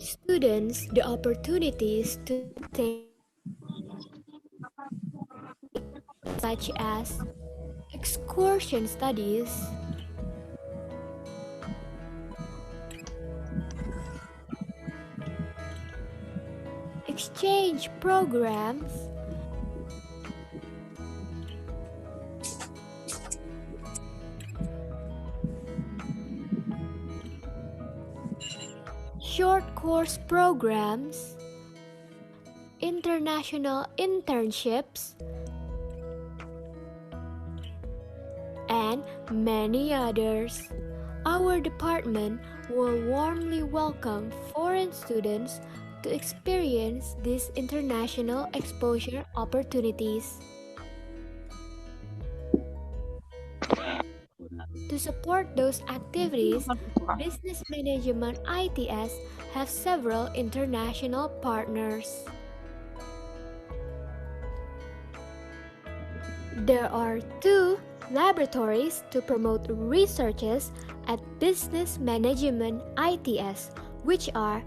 students the opportunities to take such as excursion studies, exchange programs, short course programs, international internships, and many others. Our department will warmly welcome foreign students to experience these international exposure opportunities. To support those activities, Business Management ITS have several international partners. There are two laboratories to promote researches at Business Management ITS, which are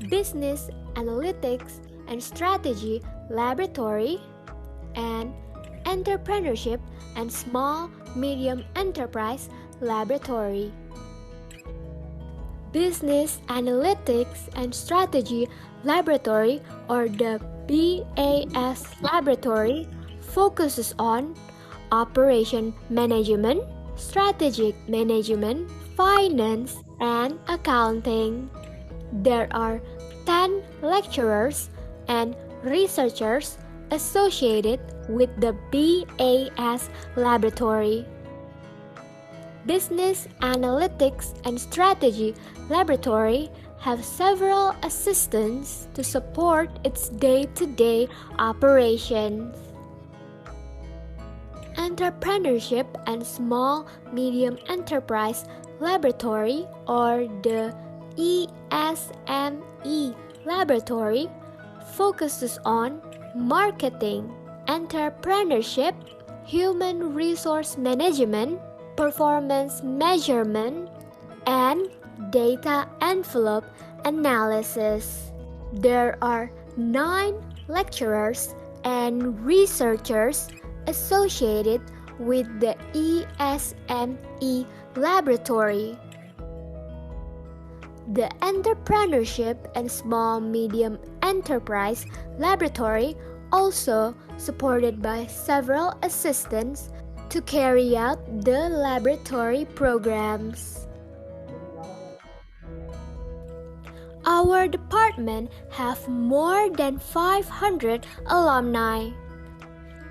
Business Analytics and Strategy Laboratory and Entrepreneurship and Small Medium Enterprise Laboratory. Business Analytics and Strategy Laboratory, or the BAS Laboratory, focuses on operation management, strategic management, finance, and accounting. There are 10 lecturers and researchers associated with the BAS Laboratory. Business Analytics and Strategy Laboratory have several assistants to support its day-to-day operations. Entrepreneurship and Small Medium Enterprise Laboratory, or the ESME Laboratory, focuses on marketing, entrepreneurship, human resource management, performance measurement, and data envelope analysis. There are 9 lecturers and researchers associated with the ESME Laboratory. The Entrepreneurship and Small Medium Enterprise Laboratory, also supported by several assistants to carry out the laboratory programs. Our department have more than 500 alumni.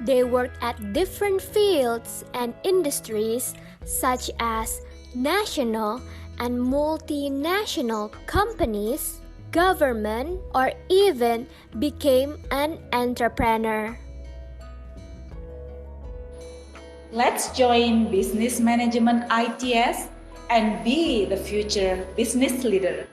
They work at different fields and industries such as national and multinational companies, government, or even became an entrepreneur. Let's join Business Management ITS and be the future business leader.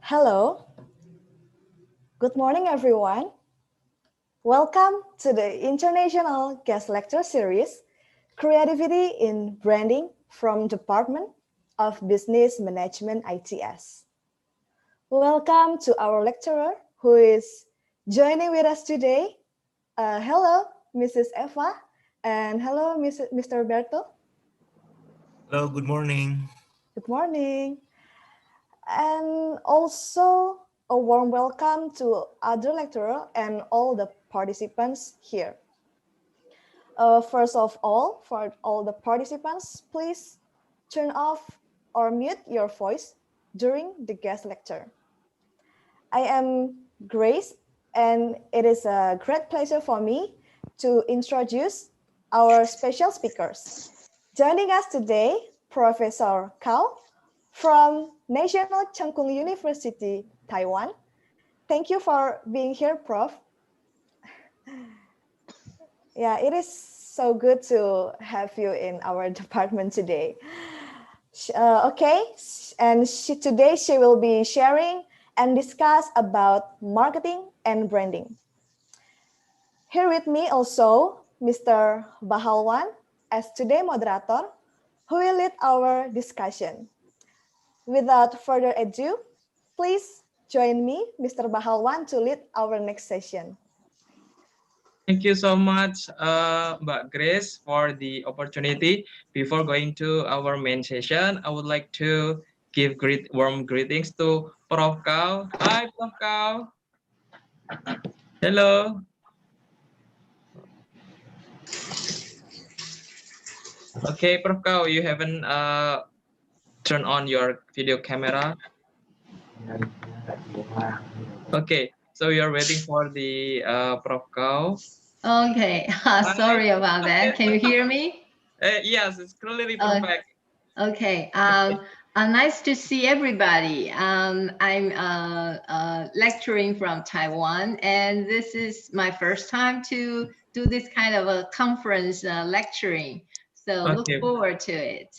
Hello. Good morning, everyone. Welcome to the International Guest Lecture Series, Creativity in Branding from Department of Business Management ITS. Welcome to our lecturer who is joining with us today. Hello, Mrs. Eva, and hello, Mr. Berto. Hello, good morning. Good morning. And also a warm welcome to other lecturer and all the participants here. First of all, for all the participants, please turn off or mute your voice during the guest lecture. I am Grace, and it is a great pleasure for me to introduce our special speakers. Joining us today, Professor Cao from National Cheng University, Taiwan. Thank you for being here, Prof. Yeah, it is so good to have you in our department today. Okay, and today she will be sharing and discuss about marketing and branding. Here with me also Mr. Bahalwan as today moderator who will lead our discussion. Without further ado, please join me, Mr. Bahalwan, to lead our next session. Thank you so much, Mbak Grace, for the opportunity. Before going to our main session, I would like to give warm greetings to Prof. Kao. Hi, Prof. Kao. Hello. Okay, Prof. Kao, you haven't turned on your video camera. Okay, so we are waiting for the Prof. Kao. Okay, sorry about that. Can you hear me? Yes, it's clearly perfect. Okay. Nice to see everybody. I'm lecturing from Taiwan, and this is my first time to do this kind of a conference lecturing. So look forward to it.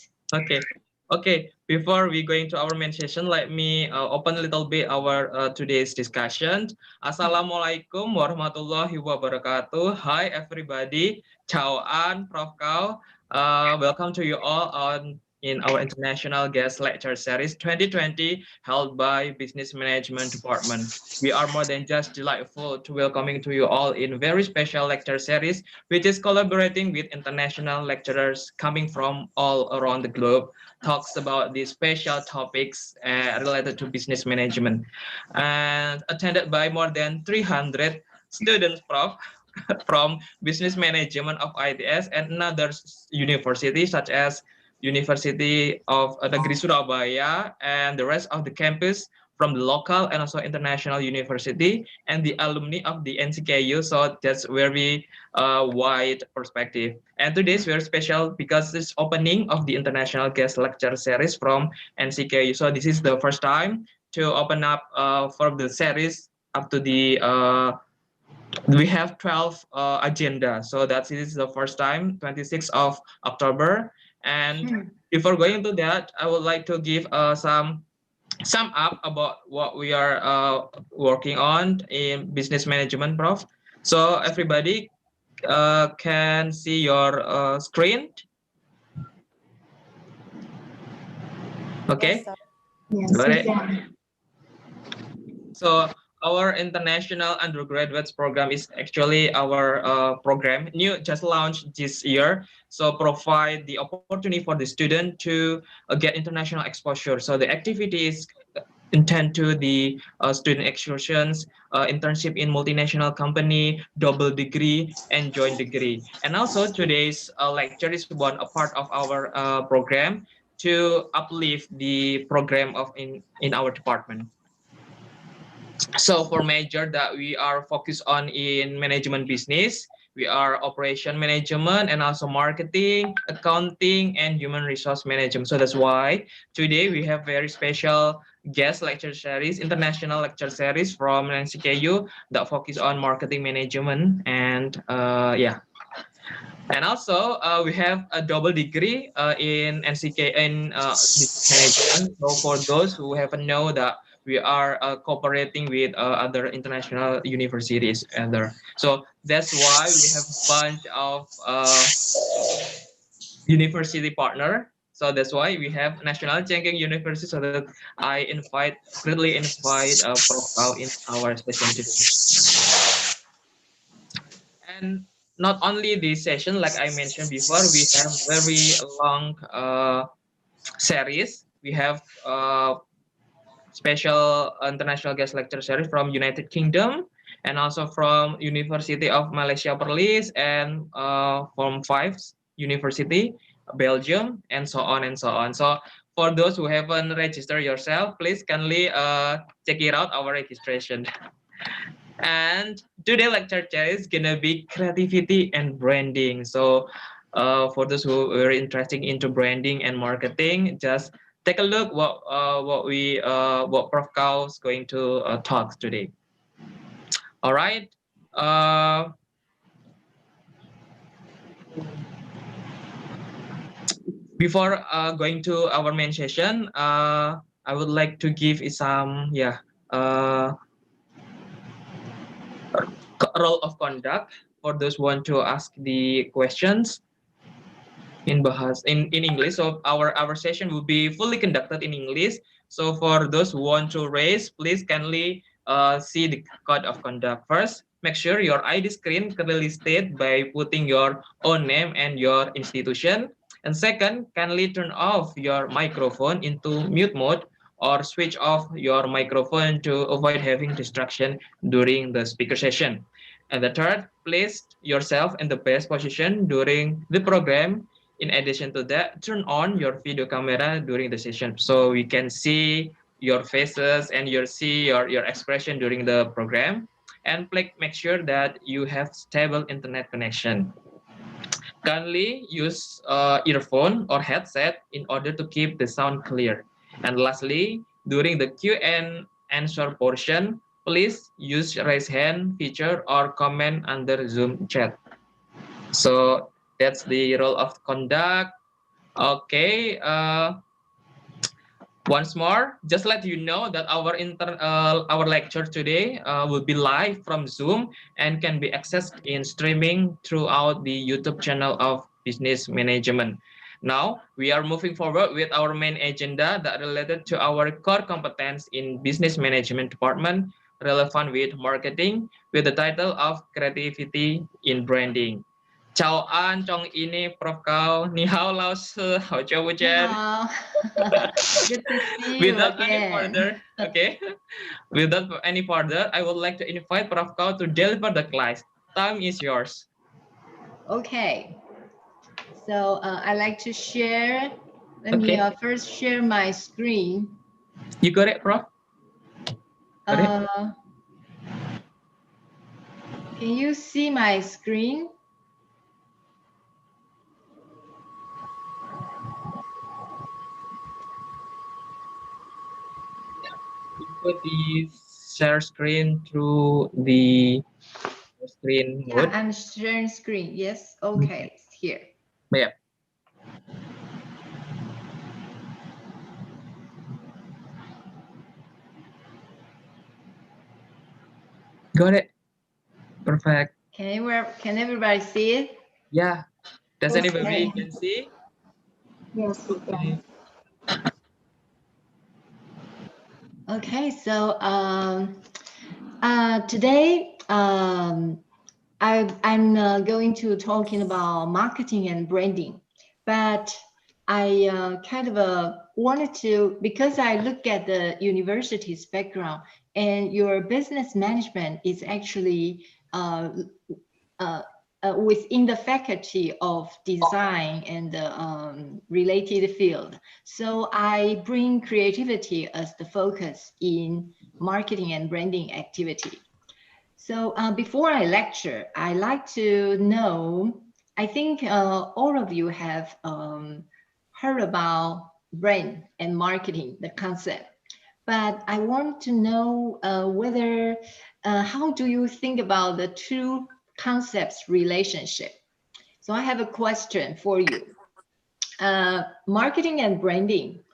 Okay. Before we go into our main session, let me open a little bit our today's discussion. Assalamualaikum warahmatullahi wabarakatuh. Hi everybody. Ciao An, Prof. Kao. Welcome to you all in our international guest lecture series 2020 held by Business Management Department. We are more than just delightful to welcoming to you all in very special lecture series, which is collaborating with international lecturers coming from all around the globe, talks about these special topics related to business management, and attended by more than 300 students, Prof, from business management of ITS and another universities such as University of Negeri Surabaya and the rest of the campus from the local and also international university and the alumni of the NCKU. So that's very wide perspective. And today is very special because it's opening of the international guest lecture series from NCKU. So this is the first time to open up for the series up to the we have 12 agenda. So that is the first time, 26th of October. And before going to that, I would like to give some sum up about what we are working on in business management, Prof. So everybody can see your screen. Okay. Yes, Got it. can. So our international undergraduates program is actually our program new just launched this year. So provide the opportunity for the student to get international exposure. So the activities intend to the student excursions, internship in multinational company, double degree, and joint degree. And also today's lecture is one a part of our program to uplift the program of in our department. So for major that we are focused on in management business, we are operation management and also marketing, accounting, and human resource management. So that's why today we have very special guest lecture series, international lecture series from NCKU that focus on marketing management and yeah. And also we have a double degree in NCK in business management. So for those who haven't know that we are cooperating with other international universities and there. So that's why we have a bunch of university partner. So that's why we have National Cheng University. So that I greatly invite Prof. Kao in our session today. And not only this session, like I mentioned before, we have very long series. We have special international guest lecture series from United Kingdom and also from University of Malaysia Perlis and from Five University, Belgium, and so on and so on. So for those who haven't registered yourself, please kindly check it out our registration. And today lecture is gonna be creativity and branding. So For those who are interested into branding and marketing, just take a look what Prof. Kao is going to talk today. All right. Uh, Before going to our main session, I would like to give some uh, role of conduct for those who want to ask the questions in English. So our session will be fully conducted in English. So for those who want to raise, please kindly see the code of conduct. First, make sure your ID screen clearly state by putting your own name and your institution. And second, kindly turn off your microphone into mute mode or switch off your microphone to avoid having distraction during the speaker session. And the third, place yourself in the best position during the program. In addition to that, turn on your video camera during the session so we can see your faces and your expression during the program. And make sure that you have stable internet connection. Kindly use earphone or headset in order to keep the sound clear. And lastly, during the Q and answer portion, please use raise hand feature or comment under Zoom chat. So that's the role of conduct. Okay. Once more, just let you know that our lecture today will be live from Zoom and can be accessed in streaming throughout the YouTube channel of Business Management. Now, we are moving forward with our main agenda that related to our core competence in Business Management Department, relevant with marketing, with the title of Creativity in Branding. Chào An, Chong Ini, Prof. Kao, Ni hao, Lao Sư, Hao Chào Vu Chen. Hello. Good to see you Without any again. further, okay, without any further, I would like to invite Prof. Kao to deliver the class. Time is yours. Okay. So I like to share. Let me Okay. first share my screen. You got it, Prof? Got it? Can you see my screen? You put the share screen through the screen mode. Yeah, I'm sharing screen. Yes. Okay. It's here. Yeah. Got it. Perfect. Can everybody see it? Yeah. Does Okay. anybody can see? Yes, we can. Okay. So today I'm going to talking about marketing and branding, but I kind of wanted to, because I look at the university's background and your business management is actually within the faculty of design and related field. So I bring creativity as the focus in marketing and branding activity. So before I lecture, I like to know, I think all of you have heard about brand and marketing, the concept, but I want to know whether, how do you think about the two concepts relationship? So I have a question for you. Marketing and branding,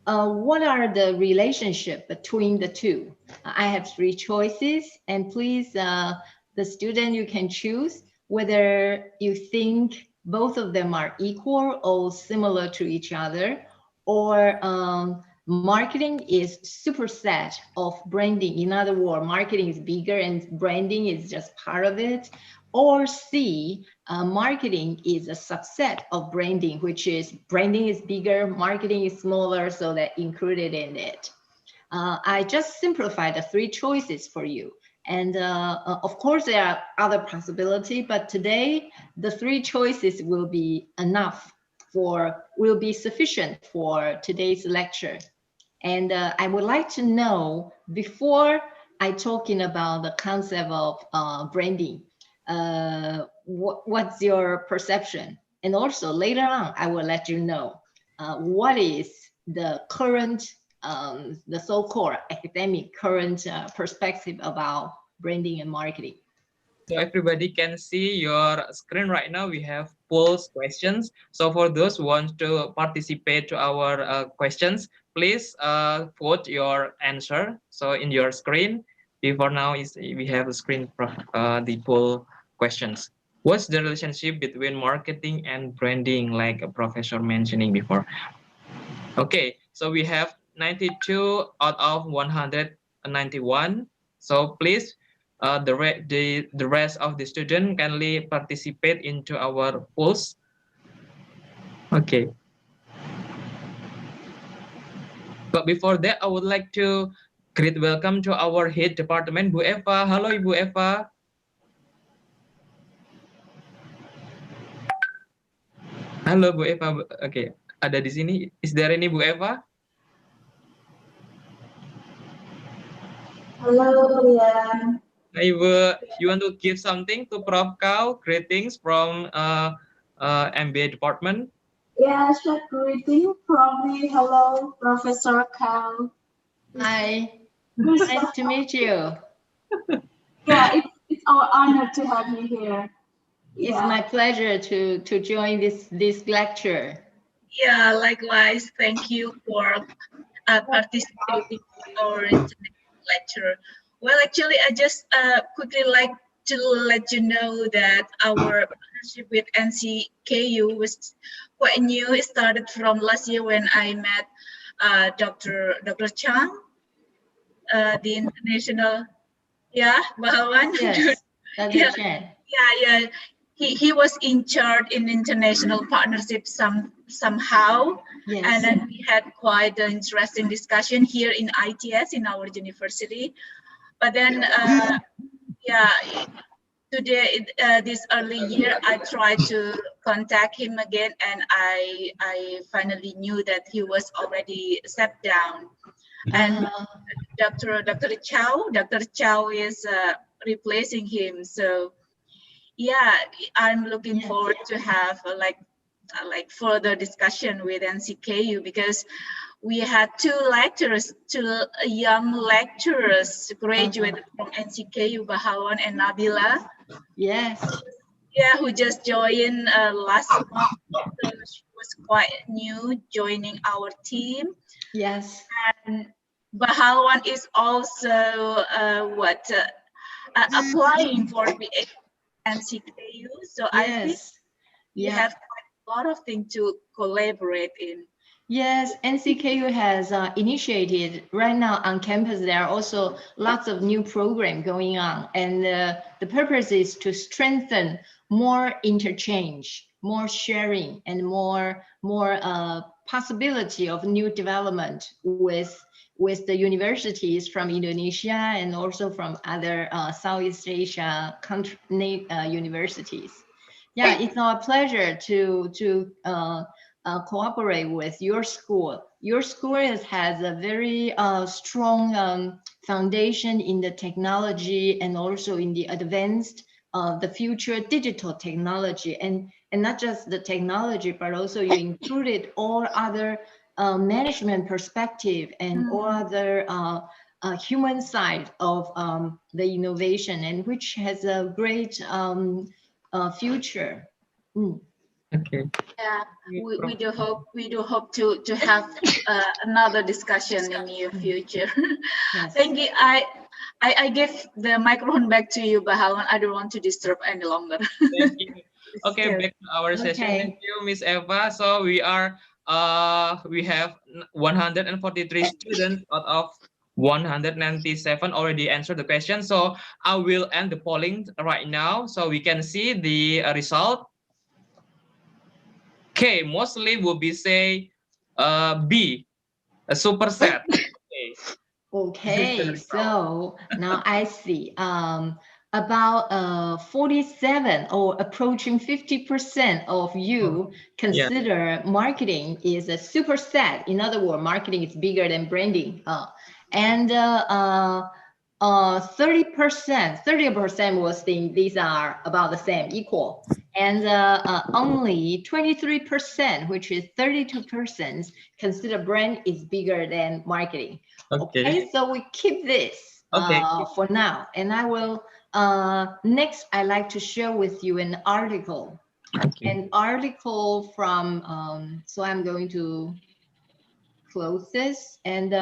what are the relationship between the two? I have three choices, and please, the student, you can choose whether you think both of them are equal or similar to each other, or marketing is superset of branding. In other words, marketing is bigger and branding is just part of it. Or C, marketing is a subset of branding, which is branding is bigger, marketing is smaller, so that included in it. I just simplified the three choices for you. And of course, there are other possibilities, but today the three choices will be will be sufficient for today's lecture. And I would like to know, before I talking about the concept of branding, what's your perception? and also later on, I will let you know what is the current, the so-called academic current perspective about branding and marketing. So everybody can see your screen right now. We have polls questions. So for those who want to participate to our questions, please vote your answer. So in your screen, before now is we have a screen the poll questions. What's the relationship between marketing and branding, like a professor mentioning before? Okay, so we have 92 out of 191. So please, the rest of the student kindly participate into our polls. Okay. But before that, I would like to greet welcome to our head department, Bu Eva. Halo, Ibu Eva. Halo, Bu Eva. Oke, ada di sini. Is there any Bu Eva? Halo, Rian. Hi, Ibu. You want to give something to Prof. Kau? Greetings from MBA department. Yeah, short greeting from me. Hello, Professor Kang. Hi, nice to meet you. Yeah, it's our honor to have you here. It's my pleasure to join this lecture. Yeah, likewise. Thank you for participating in our lecture. Well, actually, I just quickly like to let you know that our partnership with NCKU was quite new. It started from last year when I met Dr. Cheng, the international, Bahawan. Yes, Dr. yeah, Cheng. yeah. He was in charge in international partnership somehow. Yes. And then we had quite an interesting discussion here in ITS in our university. But then, today, this early year, I tried to contact him again, and I finally knew that he was already stepped down. And Dr. Chow is replacing him. So, yeah, I'm looking forward to have like further discussion with NCKU, because we had two young lecturers graduated from NCKU, Bahawan and Nabila. Yes. Yeah, who just joined last month. So she was quite new joining our team. Yes. And Bahawan is also applying for the NCKU. So I think we have quite a lot of things to collaborate in. Yes, NCKU has initiated right now on campus. There are also lots of new programs going on, and the purpose is to strengthen more interchange, more sharing, and more possibility of new development with the universities from Indonesia and also from other Southeast Asia universities. Yeah, it's our pleasure to cooperate with your school. Your school has a very strong foundation in the technology and also in the advanced, the future digital technology, and not just the technology, but also you included all other management perspective and all other human side of the innovation, and which has a great future. Okay. Yeah, we do hope to have another discussion in near future. Yes. Thank you. I give the microphone back to you, Bahawan. I don't want to disturb any longer. Thank you. Okay, back to our session. Thank you, Miss Eva. So we have 143 students out of 197 already answered the question. So I will end the polling right now, so we can see the result. Okay, mostly will be say B, a superset. Okay, so now I see about 47 or approaching 50% of you consider marketing is a superset. In other words, marketing is bigger than branding. And 30% was think these are about the same, equal. And only 23%, which is 32%, consider brand is bigger than marketing. Okay, so we keep this for now. And I will, next, I like to share with you an article. An article from, so I'm going to close this. And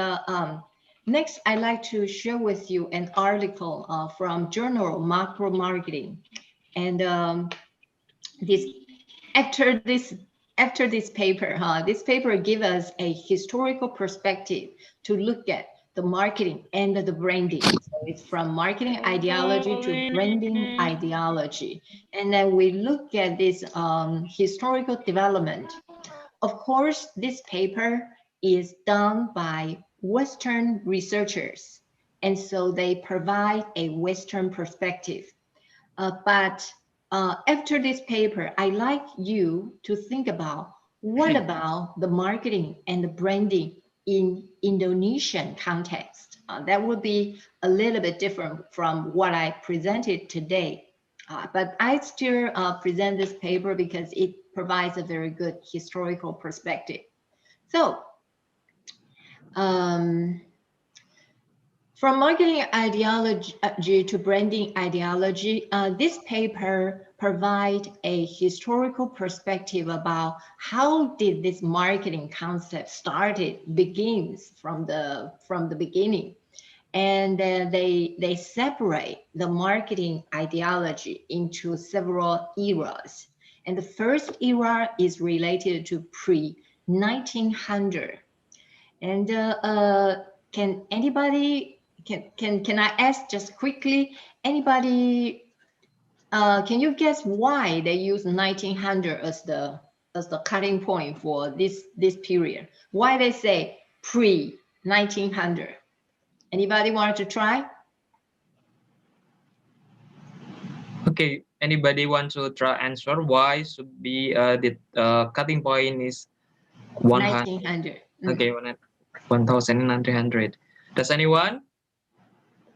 next, I'd like to share with you an article from journal Macro Marketing. And after this paper, this paper gives us a historical perspective to look at the marketing and the branding. So it's from marketing ideology to branding ideology. And then we look at this historical development. Of course, this paper is done by Western researchers, and so they provide a Western perspective. But after this paper, I like you to think about what about the marketing and the branding in Indonesian context. That would be a little bit different from what I presented today. But I still present this paper because it provides a very good historical perspective. So, from marketing ideology to branding ideology, this paper provides a historical perspective about how did this marketing concept begins from the beginning. And they separate the marketing ideology into several eras. And the first era is related to pre-1900. And can anybody, can I ask just quickly, anybody, can you guess why they use 1900 as the cutting point for this period? Why they say pre-1900? Anybody want to try? Okay, anybody want to try answer why should be the cutting point is 1900. Okay, 1900. Does anyone?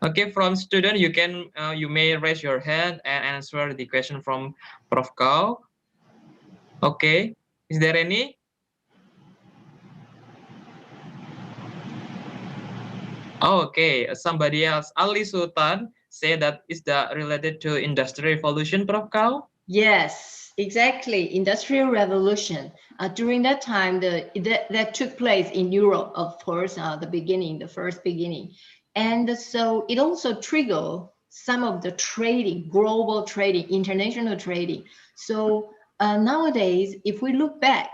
Okay, from student, you can you may raise your hand and answer the question from Prof. Kao. Okay, is there any? Oh, okay, somebody else. Ali Sultan say that is that related to industrial revolution, Prof. Kao? Yes, exactly. Industrial revolution. During that time, that took place in Europe, of course, the first beginning. And so it also triggered some of the trading, global trading, international trading. So nowadays, if we look back,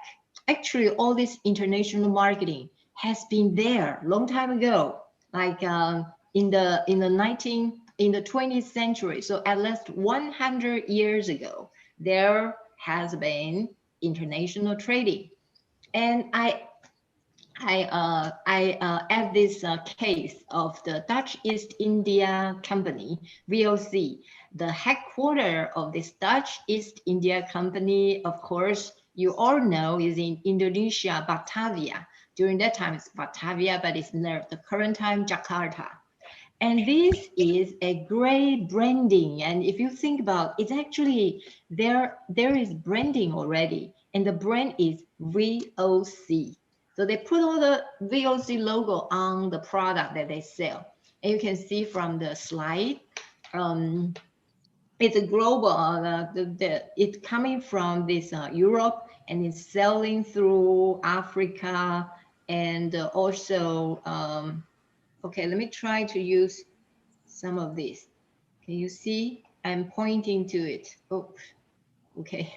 actually all this international marketing has been there a long time ago, like in the 20th century. So at least 100 years ago, there has been international trading. And I add this case of the Dutch East India Company, VOC. The headquarters of this Dutch East India Company, of course, you all know, is in Indonesia, Batavia. During that time, it's Batavia, but it's the current time, Jakarta. And this is a great branding. And if you think about it, it's actually, there is branding already. And the brand is VOC. So they put all the VOC logo on the product that they sell. And you can see from the slide, it's a global, it's coming from this Europe, and it's selling through Africa, and also, okay, let me try to use some of this. Can you see? I'm pointing to it. Oh, okay.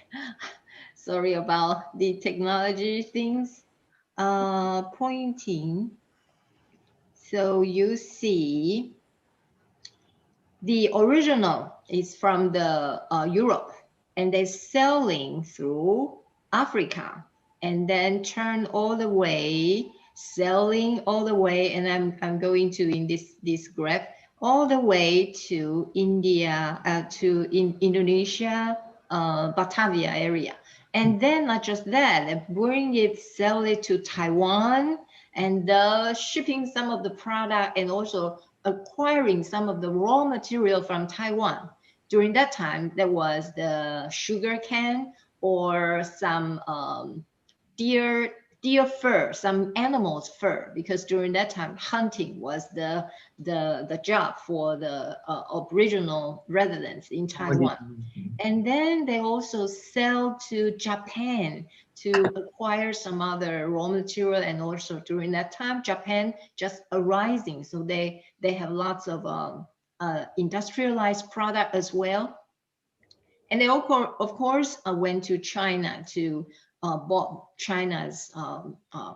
Sorry about the technology things. Pointing. So you see, the original is from the Europe, and they're selling through Africa, and then turn all the way, selling all the way, and I'm going to in this graph all the way to India, Indonesia, Batavia area. And then not just that, they bring it, sell it to Taiwan, and shipping some of the product, and also acquiring some of the raw material from Taiwan. During that time, there was the sugar cane or some deer fur, some animals fur, because during that time hunting was the job for the Aboriginal residents in Taiwan. And then they also sell to Japan to acquire some other raw material, and also during that time Japan just arising, so they have lots of industrialized product as well. And they of course went to China to bought China's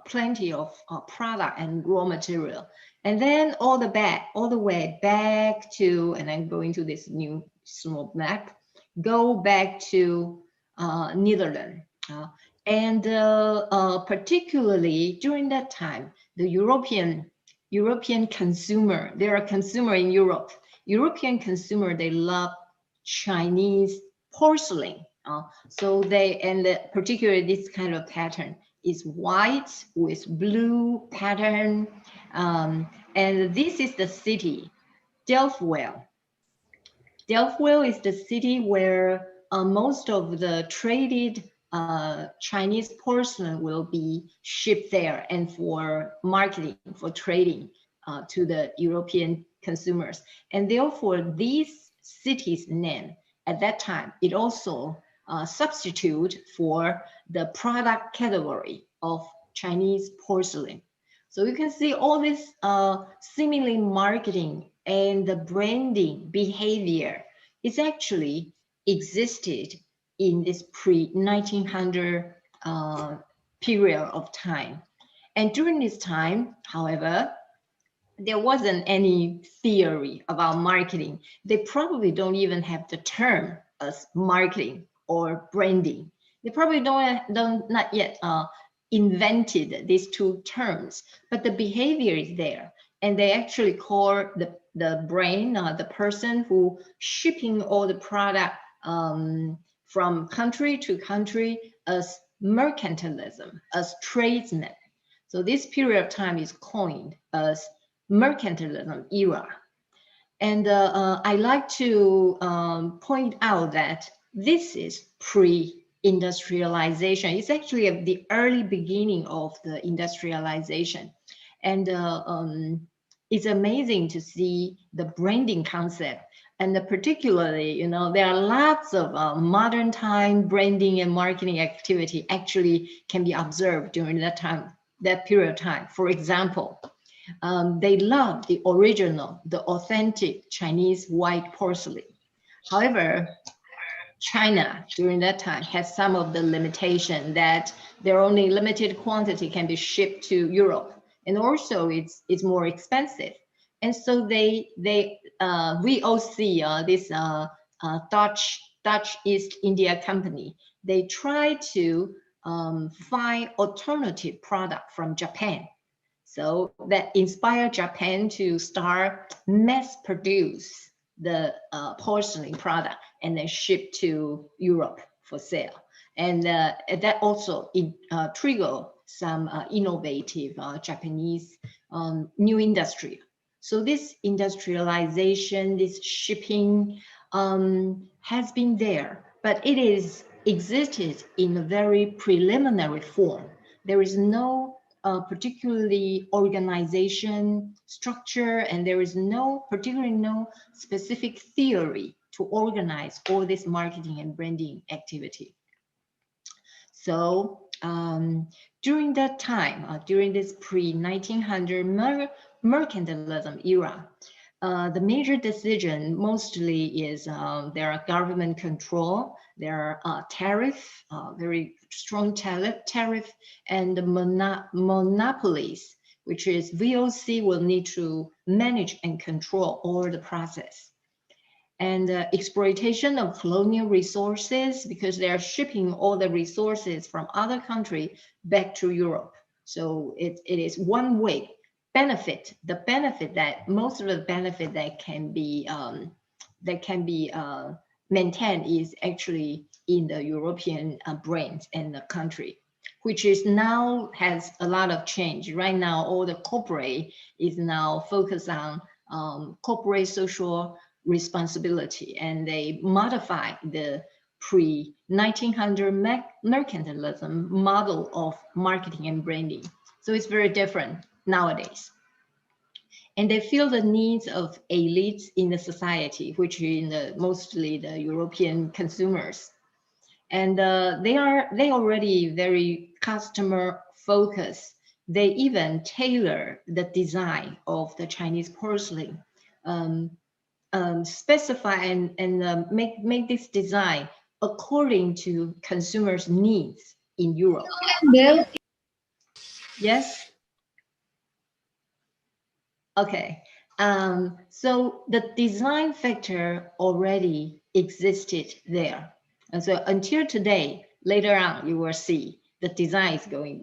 plenty of product and raw material, and then all the way back to, and I'm going to this new small map, go back to Netherlands, and particularly during that time, the European consumer, there are consumer in Europe. European consumer, they love Chinese porcelain. So they, and particularly this kind of pattern is white with blue pattern. And this is the city, Delftwell. Delftwell is the city where most of the traded Chinese porcelain will be shipped there, and for marketing, for trading to the European consumers. And therefore, these cities' name at that time, it also substitute for the product category of Chinese porcelain. So you can see all this seemingly marketing and the branding behavior is actually existed in this pre-1900 period of time. And during this time, however, there wasn't any theory about marketing. They probably don't even have the term as marketing or branding. They probably not yet invented these two terms, but the behavior is there. And they actually call the brain, the person who shipping all the product from country to country, as mercantilism, as tradesmen. So this period of time is coined as mercantilism era. And I like to point out that this is pre-industrialization. It's actually the early beginning of the industrialization. And it's amazing to see the branding concept. And particularly, you know, there are lots of modern time branding and marketing activity actually can be observed during that time, that period of time. For example, they love the original, the authentic Chinese white porcelain. However, China during that time has some of the limitation that there are only limited quantity can be shipped to Europe, and also it's more expensive. And so VOC, this Dutch East India Company, they try to find alternative product from Japan. So that inspired Japan to start mass produce the porcelain product and then ship to Europe for sale. And that also triggered some innovative Japanese new industry. So this industrialization, this shipping has been there, but it is existed in a very preliminary form. There is no particularly organization structure, and there is particularly no specific theory to organize all this marketing and branding activity. So during that time, during this pre-1900 mercantilism era, the major decision mostly is there are government control, there are tariff, very strong tariff, and monopolies, which is VOC will need to manage and control all the process. And exploitation of colonial resources, because they are shipping all the resources from other country back to Europe. So it is one way benefit. The benefit that most of the benefit that can be maintained is actually in the European brains and the country, which is now has a lot of change. Right now, all the corporate is now focused on corporate social responsibility, and they modify the pre-1900 mercantilism model of marketing and branding. So it's very different nowadays. And they feel the needs of elites in the society, which in mostly the European consumers. And they already very customer focused. They even tailor the design of the Chinese porcelain, specify and make this design according to consumers' needs in Europe. Yes. Okay. So the design factor already existed there. And so until today, later on, you will see the design is going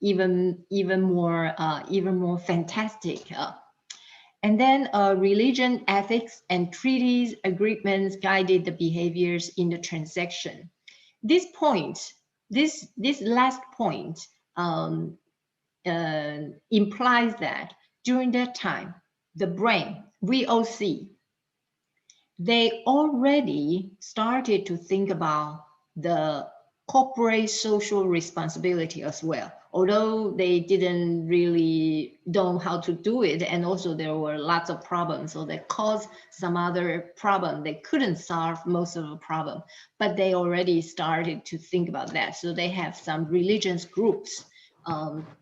even more fantastic. And then religion, ethics, and treaties, agreements guided the behaviors in the transaction. This point, this last point implies that during that time, the brain, VOC, they already started to think about the corporate social responsibility as well, although they didn't really know how to do it. And also there were lots of problems. So they caused some other problem. They couldn't solve most of the problem, but they already started to think about that. So they have some religious groups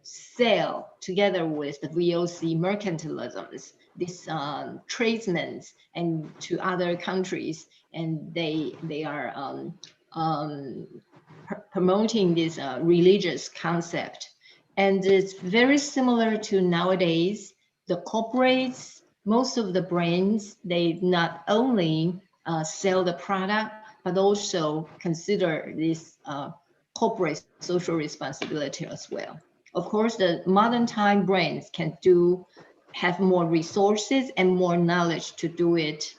sail together with the VOC mercantilisms, these tradesmen and to other countries, and they are promoting this religious concept. And it's very similar to nowadays. The corporates, most of the brands, they not only sell the product, but also consider this corporate social responsibility as well. Of course, the modern time brands can have more resources and more knowledge to do it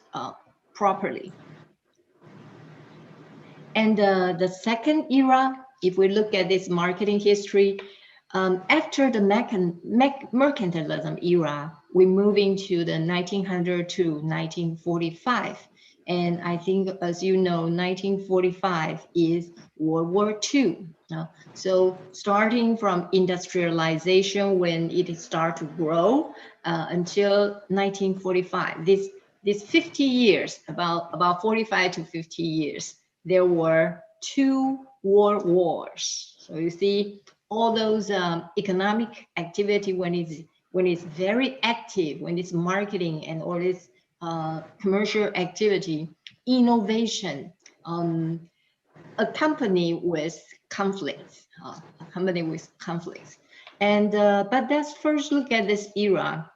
properly. And the second era, if we look at this marketing history, after the mercantilism era, we move into the 1900 to 1945. And I think, as you know, 1945 is World War II. So starting from industrialization, when it started to grow, until 1945, this 50 years, about 45 to 50 years, there were 2 world wars. So you see all those economic activity when it's very active, when it's marketing and all this commercial activity, innovation, accompanied with conflicts, And but let's first look at this era,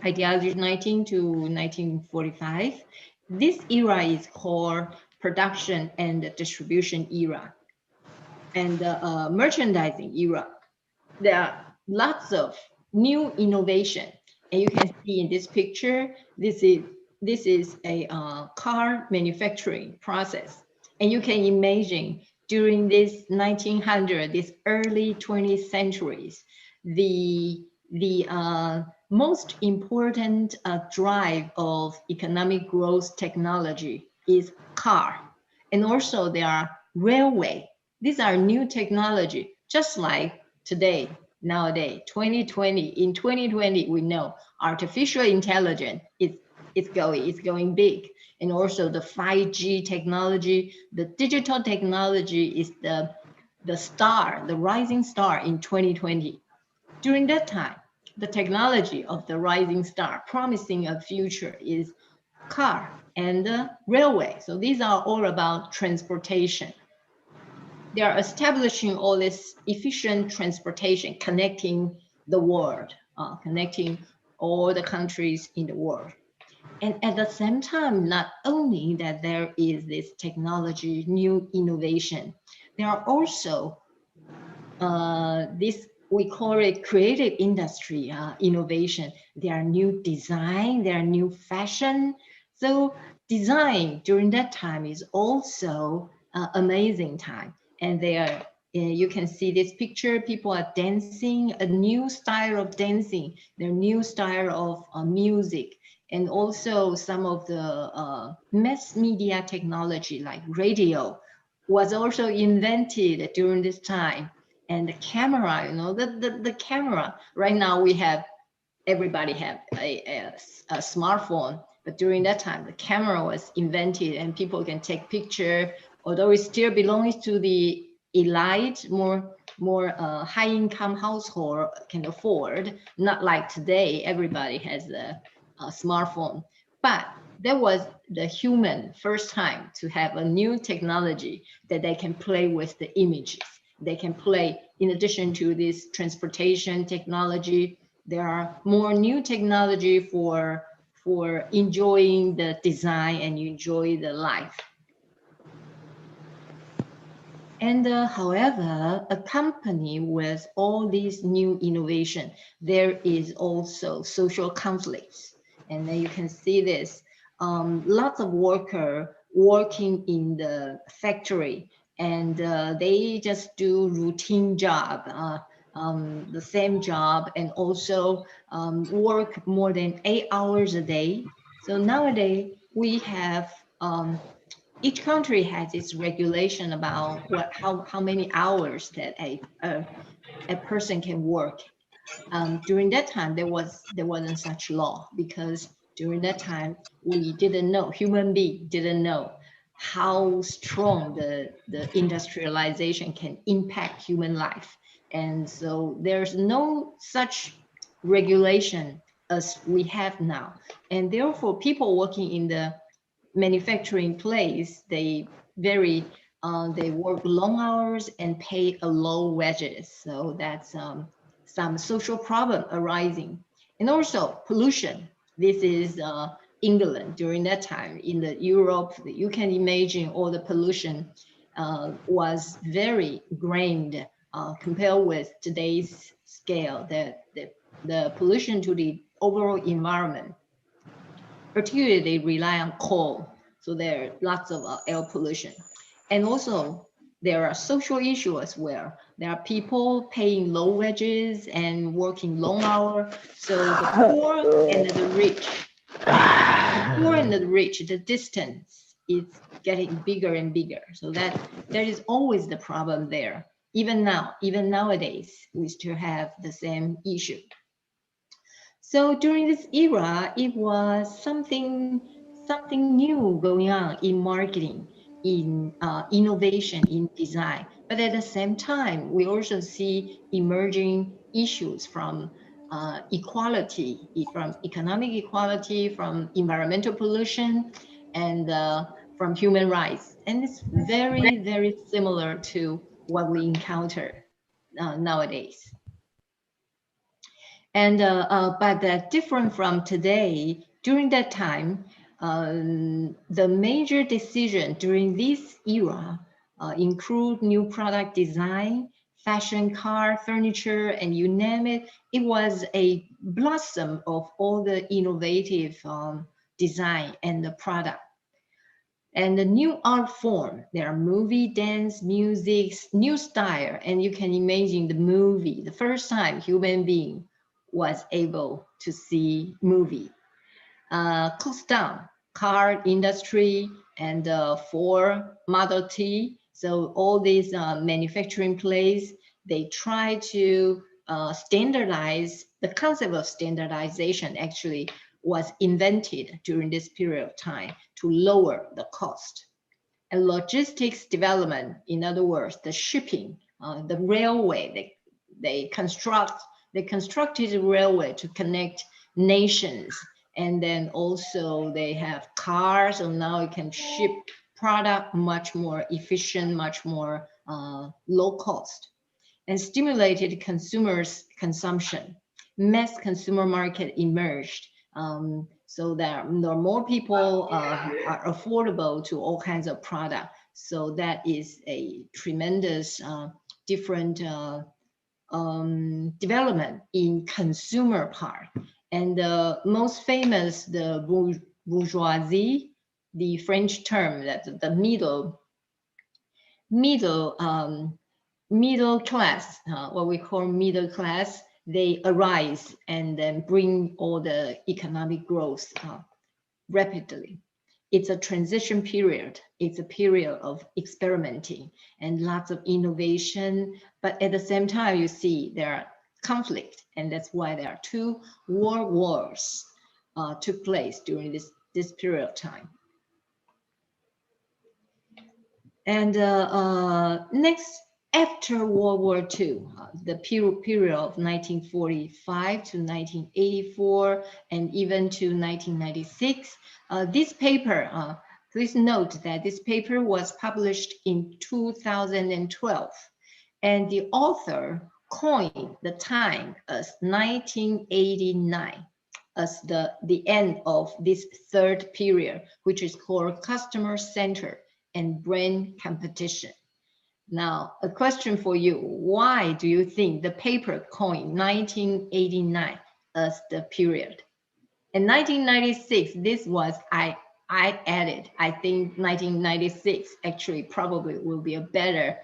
ideology 19 to 1945. This era is called production and distribution era, and the merchandising era. There are lots of new innovation, and you can see in this picture, this is a car manufacturing process, and you can imagine during this 1900, this early 20th centuries, the most important drive of economic growth technology is car, and also there are railway. These are new technology, just like today, nowadays, 2020. In 2020, we know artificial intelligence is going big, and also the 5G technology, the digital technology is the rising star in 2020. During that time, the technology of the rising star, promising a future, is car and railway. So these are all about transportation. They are establishing all this efficient transportation, connecting the world, connecting all the countries in the world. And at the same time, not only that there is this technology, new innovation, there are also this, we call it creative industry innovation. There are new design, there are new fashion. So design during that time is also amazing time. And they are You can see this picture. People are dancing, a new style of dancing, their new style of music, and also some of the mass media technology like radio was also invented during this time. And the camera, the camera. Right now everybody have a smartphone, but during that time the camera was invented and people can take picture, although it still belongs to the elite, more high income household can afford, not like today everybody has a smartphone. But that was the human first time to have a new technology that they can play with the images. They can play, in addition to this transportation technology, there are more new technology for enjoying the design and enjoy the life. And however, accompanied with all these new innovation, there is also social conflicts. And then you can see this, lots of workers working in the factory, and they just do routine job, the same job, and also work more than 8 hours a day. So nowadays we have each country has its regulation about how many hours that a person can work. During that time, there wasn't such law, because during that time we didn't know, human being didn't know how strong the industrialization can impact human life, and so there's no such regulation as we have now, and therefore people working in the manufacturing place, they work long hours and pay a low wages. So that's some social problem arising. And also pollution. This is England during that time. In the Europe, you can imagine all the pollution was very grained compared with today's scale. The pollution to the overall environment, particularly they rely on coal. So there are lots of air pollution. And also there are social issues as well. There are people paying low wages and working long hours. So the poor and the rich, the distance is getting bigger and bigger. So that there is always the problem there. Even nowadays, we still have the same issue. So during this era, it was something new going on in marketing, in innovation, in design. But at the same time, we also see emerging issues from equality, from economic equality, from environmental pollution, and from human rights. And it's very, very similar to what we encounter nowadays. And but different from today, during that time, the major decision during this era include new product design, fashion, car, furniture, and you name it. It was a blossom of all the innovative design and the product. And the new art form, there are movie, dance, music, new style, and you can imagine the movie, the first time human being was able to see movie. Cost down, car industry, and for Model T. So all these manufacturing place, they try to standardize. The concept of standardization actually was invented during this period of time to lower the cost. And logistics development, in other words, the shipping, the railway, they constructed a railway to connect nations. And then also they have cars, so now it can ship product much more efficient, much more low cost, and stimulated consumers' consumption. Mass consumer market emerged, so there are more people are affordable to all kinds of product. So that is a tremendous different development in consumer part. And the most famous, the bourgeoisie, the French term, that the middle middle class, what we call middle class, they arise and then bring all the economic growth rapidly. It's a transition period. It's a period of experimenting and lots of innovation. But at the same time, you see there are conflict, and that's why there are two world wars took place during this period of time. And next, after World War II, the period of 1945 to 1984, and even to 1996, this paper, please note that this paper was published in 2012, and the author coined the time as 1989 as the end of this third period, which is called customer-centered and brand competition. Now, a question for you. Why do you think the paper coined 1989 as the period? In 1996, this was, I added, I think 1996 actually probably will be a better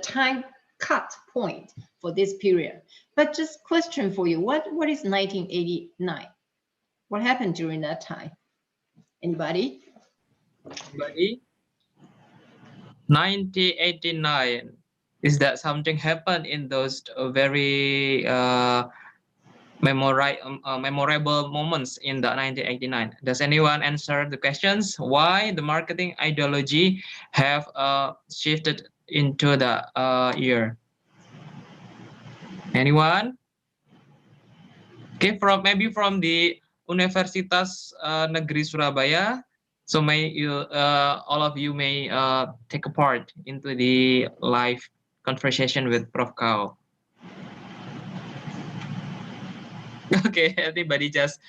time cut point for this period. But just question for you, what is 1989? What happened during that time? Anybody? Anybody? 1989. Is that something happened in those very memorable moments in the 1989? Does anyone answer the questions? Why the marketing ideology have shifted into the year? Anyone? Okay, maybe from the Universitas Negeri Surabaya. So may you, all of you may take a part into the live conversation with Prof. Kao. Okay, everybody just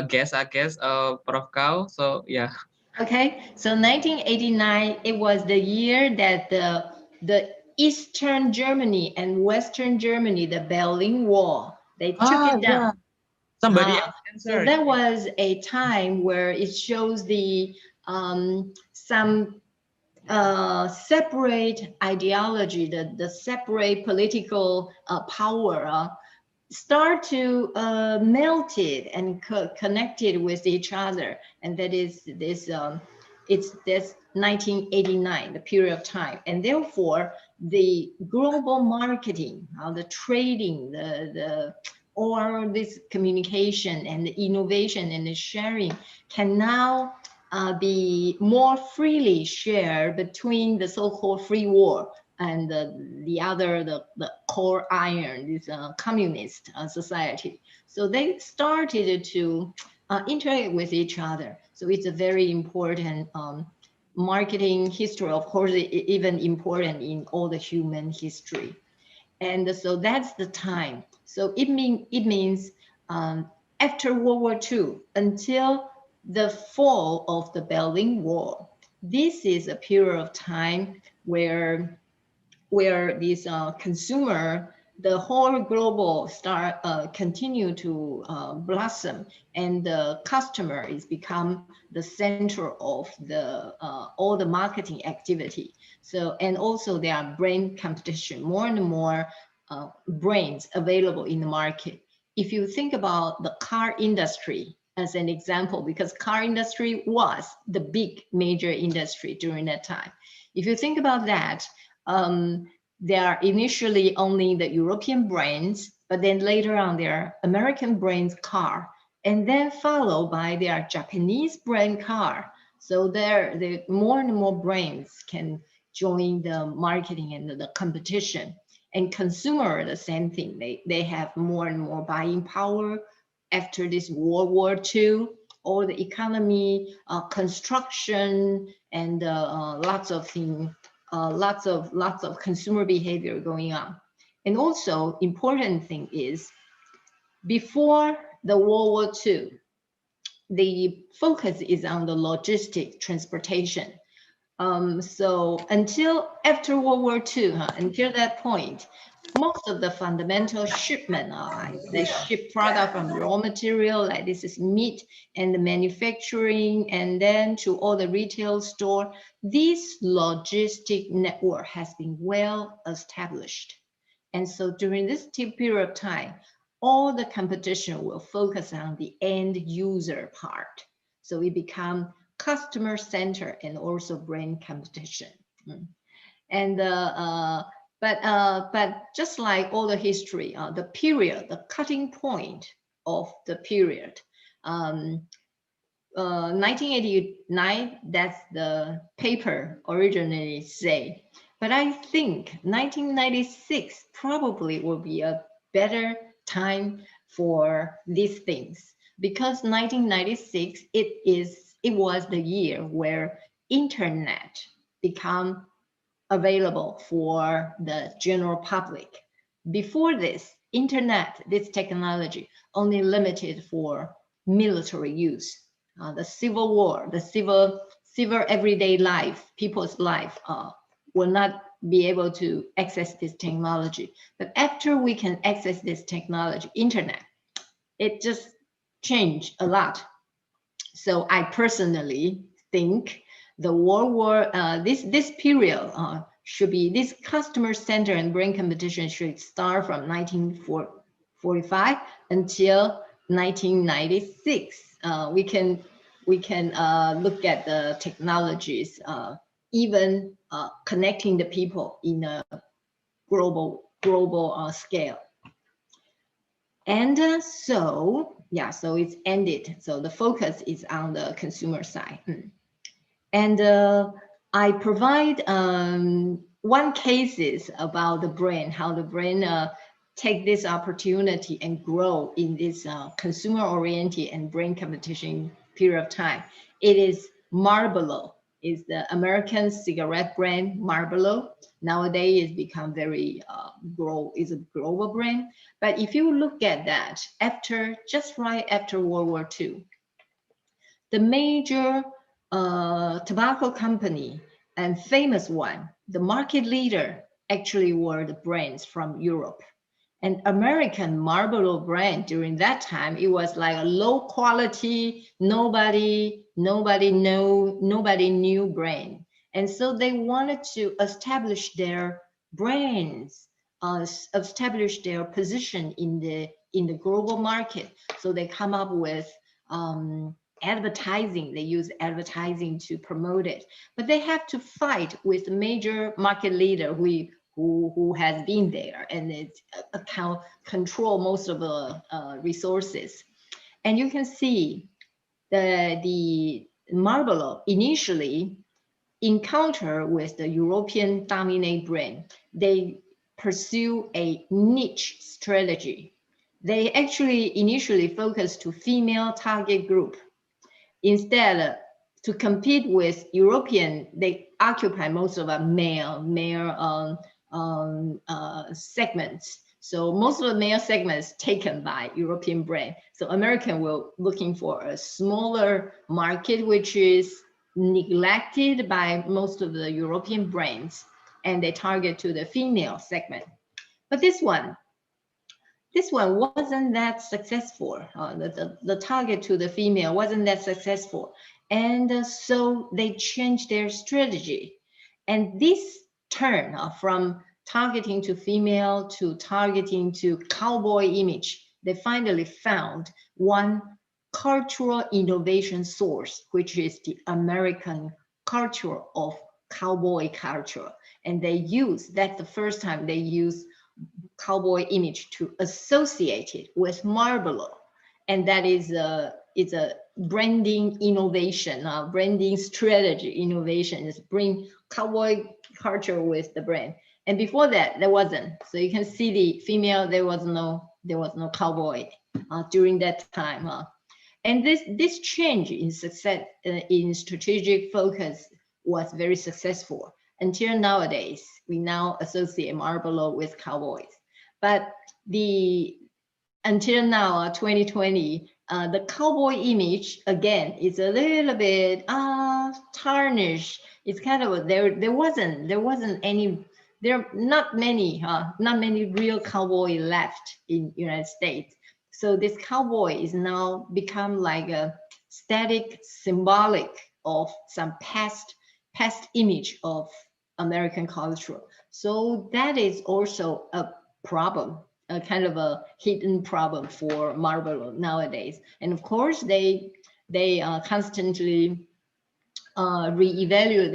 guess, I guess, Prof. Kao. So yeah. Okay, so 1989, it was the year that the Eastern Germany and Western Germany, the Berlin Wall, they took it down. Yeah. Somebody else answered. So that was a time where it shows the some separate ideology, the separate political power start to melt it and connected with each other, and that is this. It's this 1989, the period of time, and therefore the global marketing, the trading, or this communication and the innovation and the sharing can now be more freely shared between the so-called free world and the core iron, this communist society. So they started to interact with each other. So it's a very important marketing history, of course, even important in all the human history. And so that's the time. So it means after World War II until the fall of the Berlin Wall, this is a period of time where these consumer, the whole global continue to blossom, and the customer is become the center of the all the marketing activity. So, and also there are brand competition, more and more brands available in the market. If you think about the car industry as an example, because car industry was the big major industry during that time. If you think about that, there are initially only the European brands, but then later on there are American brands car, and then followed by their Japanese brand car. So there more and more brands can join the marketing and the competition. And consumer, the same thing. They have more and more buying power after this World War II. All the economy, construction, and lots of things. Lots of consumer behavior going on. And also important thing is, before the World War II, the focus is on the logistic transportation. So until after World War II, until that point, most of the fundamental shipment, they ship product from raw material, like this is meat, and the manufacturing, and then to all the retail store. This logistic network has been well established. And so during this period of time, all the competition will focus on the end user part. So it becomes customer center and also brand competition. And but just like all the history, the period, the cutting point of the period, 1989, that's the paper originally say. But I think 1996 probably will be a better time for these things, because 1996 it was the year where internet become available for the general public. Before this, internet, this technology, only limited for military use. The Civil War, the civil everyday life, people's life will not be able to access this technology. But after we can access this technology, internet, it just changed a lot. So I personally think the World War, this period should be, this customer center and brand competition should start from 1945 until 1996. We can look at the technologies, even connecting the people in a global scale. And so it's ended. So the focus is on the consumer side. And I provide one cases about the brand, how the brand take this opportunity and grow in this consumer-oriented and brand competition period of time. It is Marlboro, is the American cigarette brand Marlboro. Nowadays it's become very is a global brand. But if you look at that, just right after World War II, the major tobacco company and famous one, the market leader actually were the brands from Europe. And American Marlboro brand during that time, it was like a low quality, nobody knew brand. And so they wanted to establish their brands, establish their position in the global market. So they come up with advertising. They use advertising to promote it, but they have to fight with the major market leader who has been there and it control most of the resources. And you can see the Marlboro initially encounter with the European dominant brand. They pursue a niche strategy. They actually initially focused to female target group. Instead, to compete with European, they occupy most of a male segments. So most of the male segments taken by European brand. So American will looking for a smaller market, which is neglected by most of the European brands, and they target to the female segment. But this one wasn't that successful. The target to the female wasn't that successful. And so they changed their strategy. And this turn from targeting to female to targeting to cowboy image, they finally found one cultural innovation source, which is the American culture of cowboy culture. And they that's the first time they use cowboy image to associate it with Marlboro. And that is it's a branding innovation, branding strategy innovation is bring cowboy culture with the brand. And before that, there wasn't. So you can see the female, there was no cowboy during that time. And this change in success in strategic focus was very successful until nowadays. We now associate Marlboro with cowboys. But until now, 2020, the cowboy image again is a little bit tarnished. it's kind of there wasn't any, there are not many real cowboy left in United States. So this cowboy is now become like a static symbolic of some past image of American culture. So that is also a problem, a kind of a hidden problem for Marlboro nowadays. And of course, they constantly reevaluate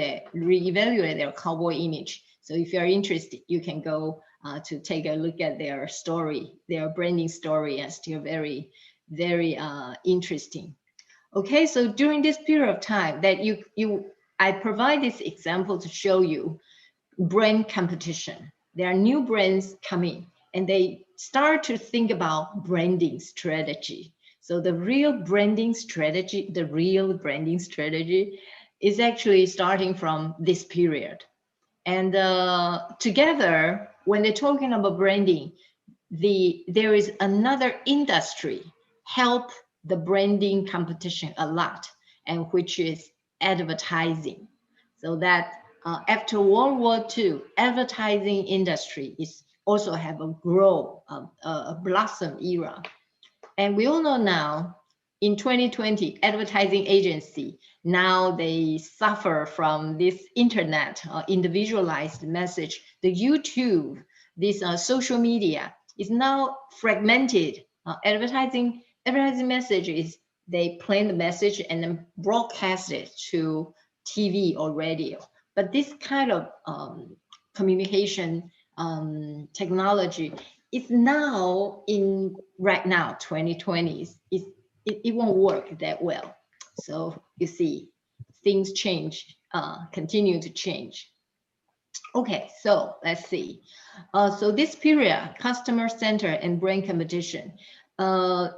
their cowboy image. So if you're interested, you can go to take a look at their story, their branding story, and still very interesting. Okay, so during this period of time that I provide this example to show you brand competition. There are new brands coming and they start to think about branding strategy. So the real branding strategy is actually starting from this period. And together, when they're talking about branding, there is another industry help the branding competition a lot, and which is advertising. So that after World War II, advertising industry is also have a blossom era. And we all know now, in 2020, advertising agency, now they suffer from this internet individualized message. The YouTube, this social media is now fragmented. Advertising message is they plan the message and then broadcast it to TV or radio. But this kind of communication technology is now right now 2020s. It won't work that well. So you see, things change, continue to change. Okay, so let's see. So this period, customer center and brand competition.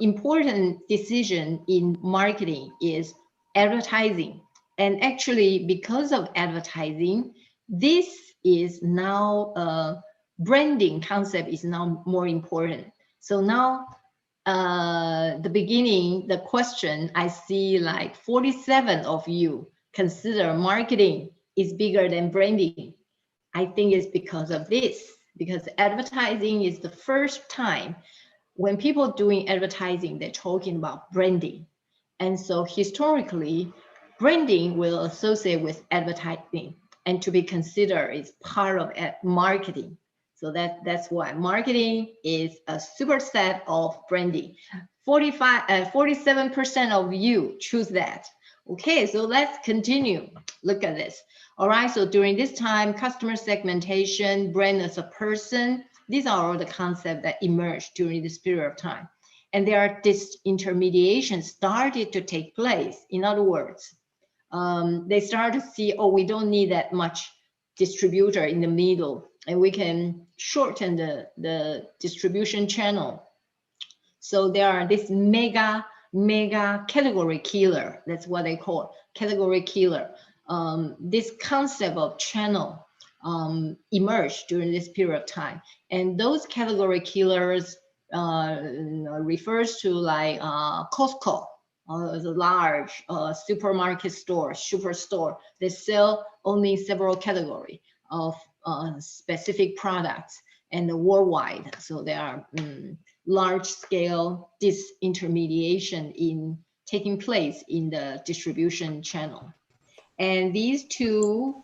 Important decision in marketing is advertising. And actually, because of advertising, this is now branding concept is now more important. So now the beginning, the question, I see like 47 of you consider marketing is bigger than branding. I think it's because of this, because advertising is the first time when people doing advertising, they're talking about branding. And so historically, branding will associate with advertising and to be considered is part of marketing. So that's why marketing is a superset of branding. 47% of you choose that. Okay, so let's continue. Look at this. All right, so during this time, customer segmentation, brand as a person, these are all the concepts that emerged during this period of time. And there are disintermediation started to take place. In other words, they start to see, oh, we don't need that much distributor in the middle, and we can shorten the distribution channel. So there are this mega category killer. That's what they call category killer. This concept of channel emerged during this period of time, and those category killers refers to like Costco, the large supermarket store, superstore. They sell only several categories of specific products and worldwide. So there are large scale disintermediation in taking place in the distribution channel. And these two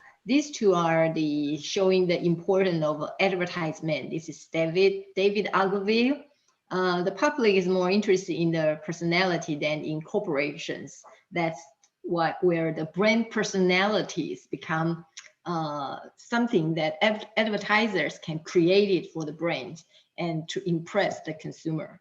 are the showing the importance of advertisement. This is David Ogilvy. The public is more interested in the personality than in corporations. That's where the brand personalities become something that advertisers can create it for the brand and to impress the consumer.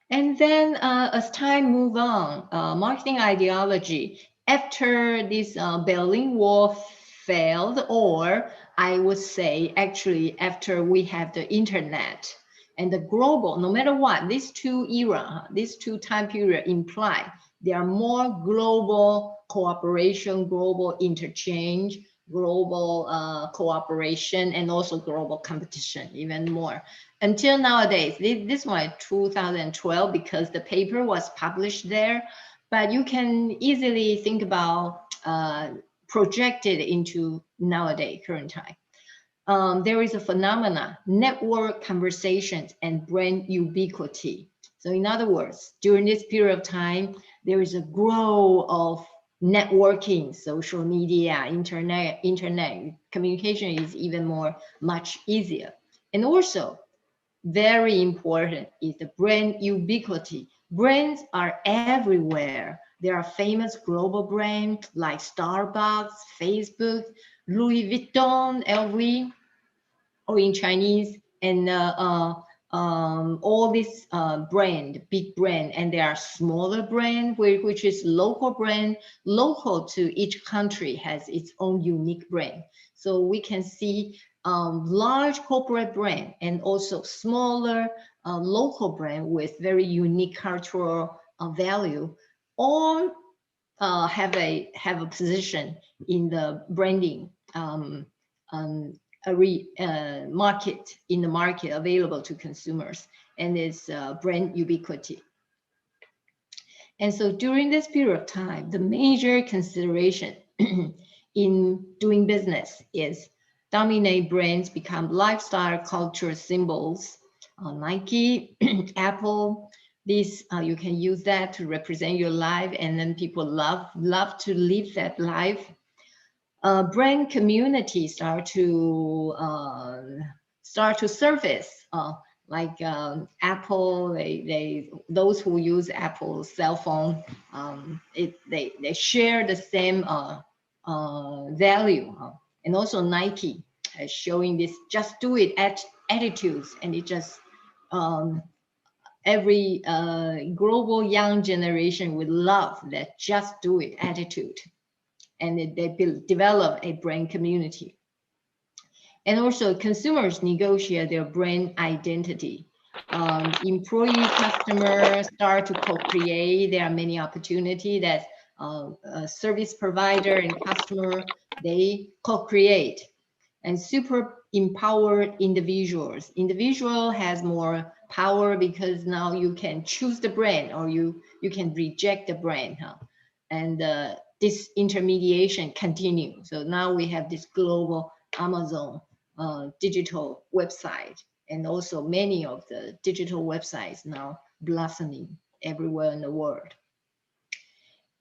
And then as time moves on, marketing ideology, after this Berlin Wall failed, or I would say actually after we have the internet and the global, no matter what, these two time period imply there are more global cooperation, global interchange, global cooperation, and also global competition, even more. Until nowadays, this one 2012 because the paper was published there, but you can easily think about projected into nowadays, current time. There is a phenomena, network conversations and brand ubiquity. So in other words, during this period of time, there is a growth of networking, social media, internet communication is even much easier. And also, very important is the brand ubiquity. Brands are everywhere. There are famous global brands like Starbucks, Facebook, Louis Vuitton, LV, or in Chinese, and all these big brand, and there are smaller brand, which is local brand, local to each country has its own unique brand. So we can see large corporate brand and also smaller local brand with very unique cultural value, all have a position in the branding market, in the market available to consumers, and it's brand ubiquity. And so during this period of time, the major consideration in doing business is dominate brands become lifestyle culture symbols. Nike, Apple, these you can use that to represent your life, and then people love to live that life. Brand communities start to surface, like Apple. Those who use Apple cell phone, they share the same value, and also Nike showing this just do it attitudes, and it just every global young generation would love that just do it attitude. And they develop a brand community. And also consumers negotiate their brand identity. Employee, customers start to co-create. There are many opportunities that service provider and customer, they co-create. And super empowered individuals. Individual has more power because now you can choose the brand, or you can reject the brand. And this intermediation continue. So now we have this global Amazon digital website, and also many of the digital websites now blossoming everywhere in the world.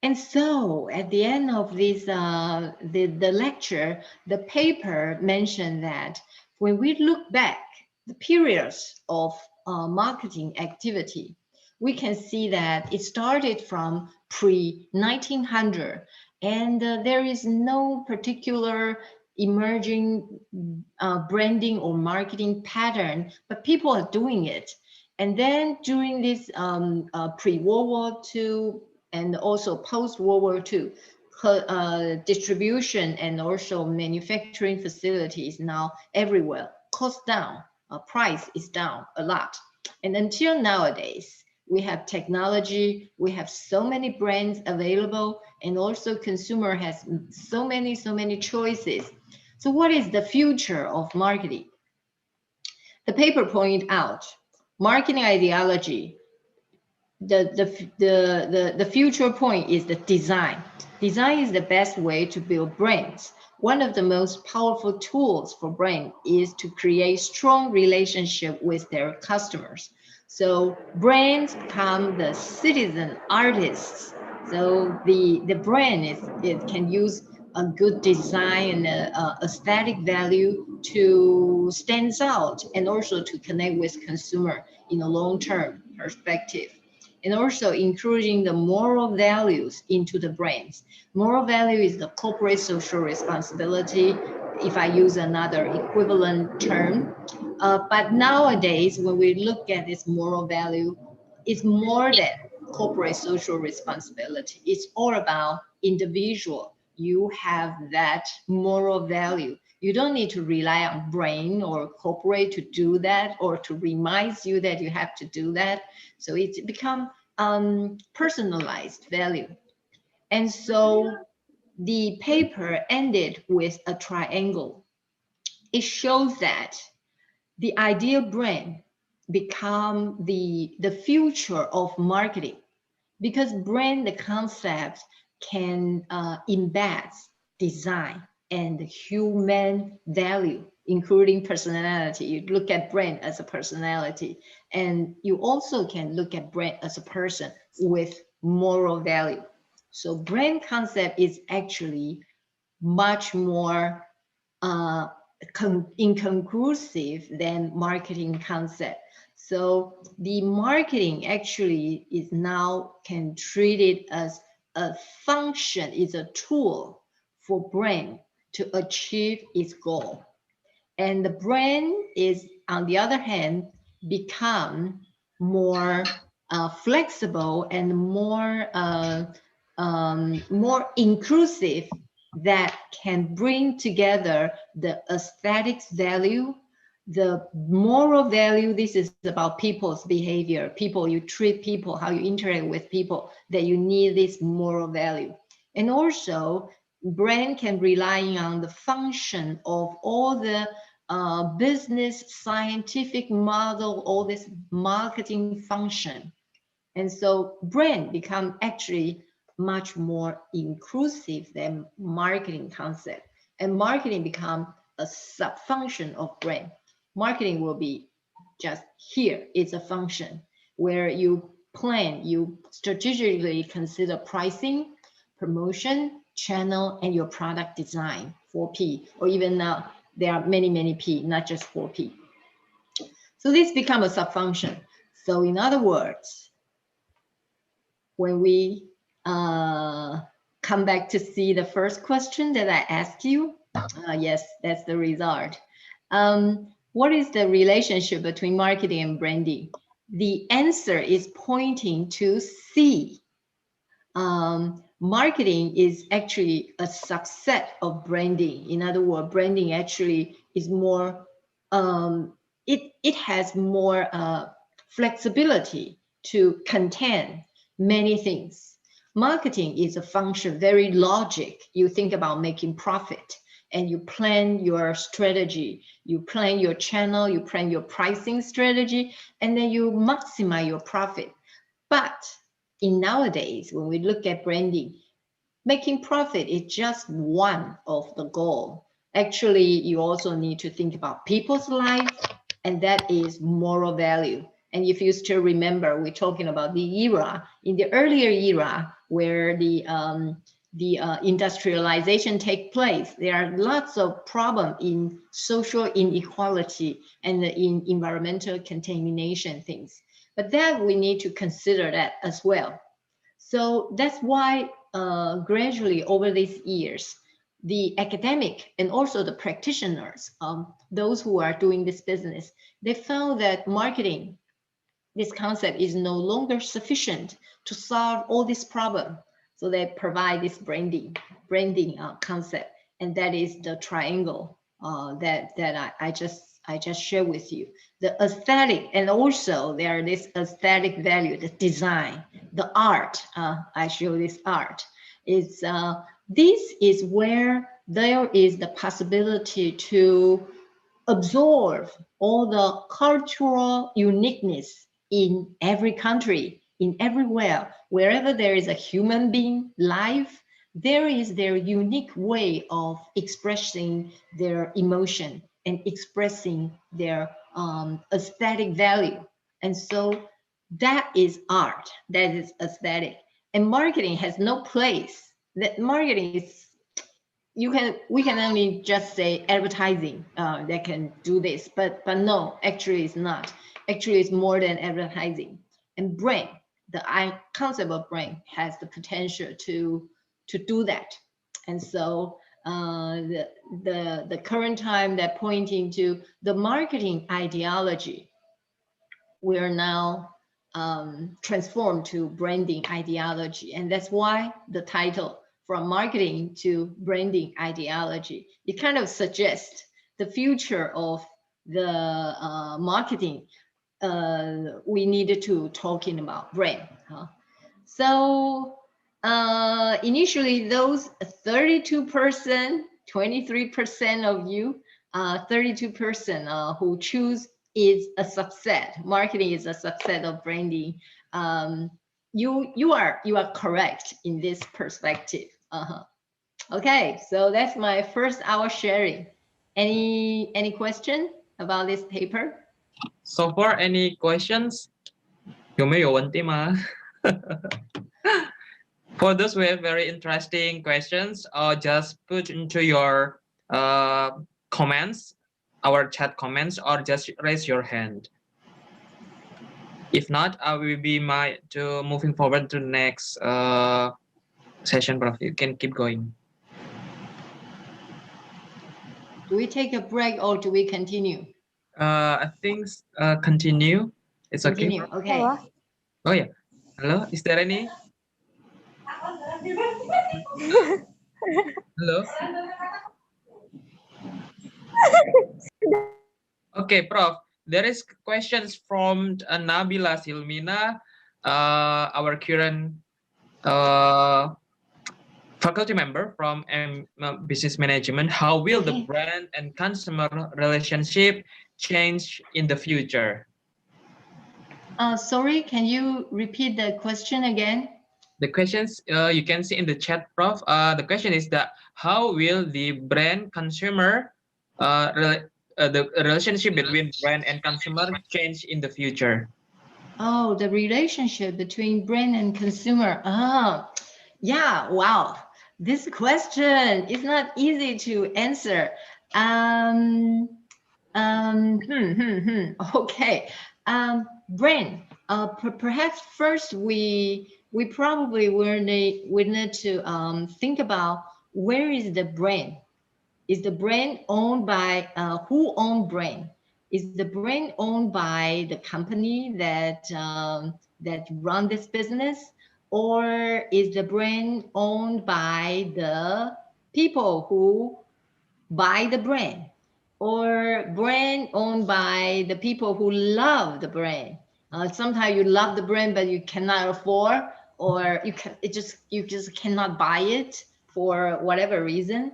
And so at the end of this, the lecture, the paper mentioned that when we look back the periods of marketing activity, we can see that it started from pre-1900, and there is no particular emerging branding or marketing pattern, but people are doing it. And then during this pre-World War II and also post-World War II, distribution and also manufacturing facilities now everywhere, cost down, price is down a lot. And until nowadays, we have technology, we have so many brands available, and also consumer has so many choices. So what is the future of marketing? The paper point out, marketing ideology, the future point is the design. Design is the best way to build brands. One of the most powerful tools for brand is to create strong relationship with their customers. So brands become the citizen artists. So the brand it can use a good design and aesthetic value to stand out, and also to connect with consumer in a long-term perspective. And also including the moral values into the brands. Moral value is the corporate social responsibility, if I use another equivalent term. But nowadays, when we look at this moral value, it's more than corporate social responsibility. It's all about individual. You have that moral value. You don't need to rely on brain or corporate to do that, or to remind you that you have to do that. So it's become personalized value. And so the paper ended with a triangle. It shows that the ideal brand become the future of marketing, because brand, the concept can embed design and human value, including personality. You look at brand as a personality, and you also can look at brand as a person with moral value. So brand concept is actually much more inconclusive than marketing concept. So the marketing actually is now can treat it as a function, is a tool for brand to achieve its goal. And the brand is, on the other hand, become more flexible and more inclusive, that can bring together the aesthetics value, the moral value. This is about people's behavior, people, you treat people, how you interact with people, that you need this moral value. And also, brand can rely on the function of all the business, scientific model, all this marketing function. And so brand become actually much more inclusive than marketing concept. And marketing become a sub-function of brand. Marketing will be just here, it's a function where you plan, you strategically consider pricing, promotion, channel, and your product design, 4P, or even now there are many, many P, not just 4P. So this become a sub-function. So in other words, when we come back to see the first question that I asked you, yes, that's the result. What is the relationship between marketing and branding? The answer is pointing to C. Marketing is actually a subset of branding. In other words, branding actually is more, it has more flexibility to contain many things. Marketing is a function, very logic. You think about making profit, and you plan your strategy, you plan your channel, you plan your pricing strategy, and then you maximize your profit. But in nowadays, when we look at branding, making profit is just one of the goal. Actually, you also need to think about people's life, and that is moral value. And if you still remember, we're talking about the era, in the earlier era where the industrialization take place, there are lots of problems in social inequality and in environmental contamination things. But that we need to consider that as well. So that's why gradually over these years, the academic and also the practitioners, those who are doing this business, they found that marketing, this concept is no longer sufficient to solve all this problem. So they provide this branding concept, and that is the triangle that I just shared with you. The aesthetic, and also there this aesthetic value, the design, the art. I show this art. It's this is where there is the possibility to absorb all the cultural uniqueness in every country, in everywhere, wherever there is a human being life, there is their unique way of expressing their emotion and expressing their aesthetic value. And so that is art, that is aesthetic. And marketing has no place. That marketing is, we can only just say advertising that can do this, but no, actually it's not. Actually it's more than advertising. And brand, the concept of brand has the potential to do that. And so the current time that pointing to the marketing ideology, we are now transformed to branding ideology. And that's why the title, from marketing to branding ideology, it kind of suggests the future of the marketing. We needed to talking about brand. So initially those 32%, 23% of you, 32% who choose is a subset. Marketing is a subset of branding. you are correct in this perspective. Okay, so that's my first hour sharing. Any question about this paper? So far, any questions? 有没有问题吗? For those who have very interesting questions, just put into your comments, our chat comments, or just raise your hand. If not, I will be moving forward to the next session, Prof. You can keep going. Do we take a break or do we continue? I think continue. It's Continue. okay. Okay. Oh yeah. Hello. Is there any? Hello. Okay, Prof. There is questions from Nabila Silmina, our current faculty member from business management. How will the brand and consumer relationship change in the future? Sorry, can you repeat the question again? The questions you can see in the chat, Prof. The question is that how will the brand consumer the relationship between brand and consumer change in the future? Oh, the relationship between brand and consumer. Ah, yeah, wow. This question is not easy to answer. Okay. Brand. Perhaps first we probably will need to think about where is the brand. Is the brand owned by who owns brand? Is the brand owned by the company that run this business, or is the brand owned by the people who buy the brand, or brand owned by the people who love the brand? Sometimes you love the brand but you cannot afford, or you just cannot buy it for whatever reason.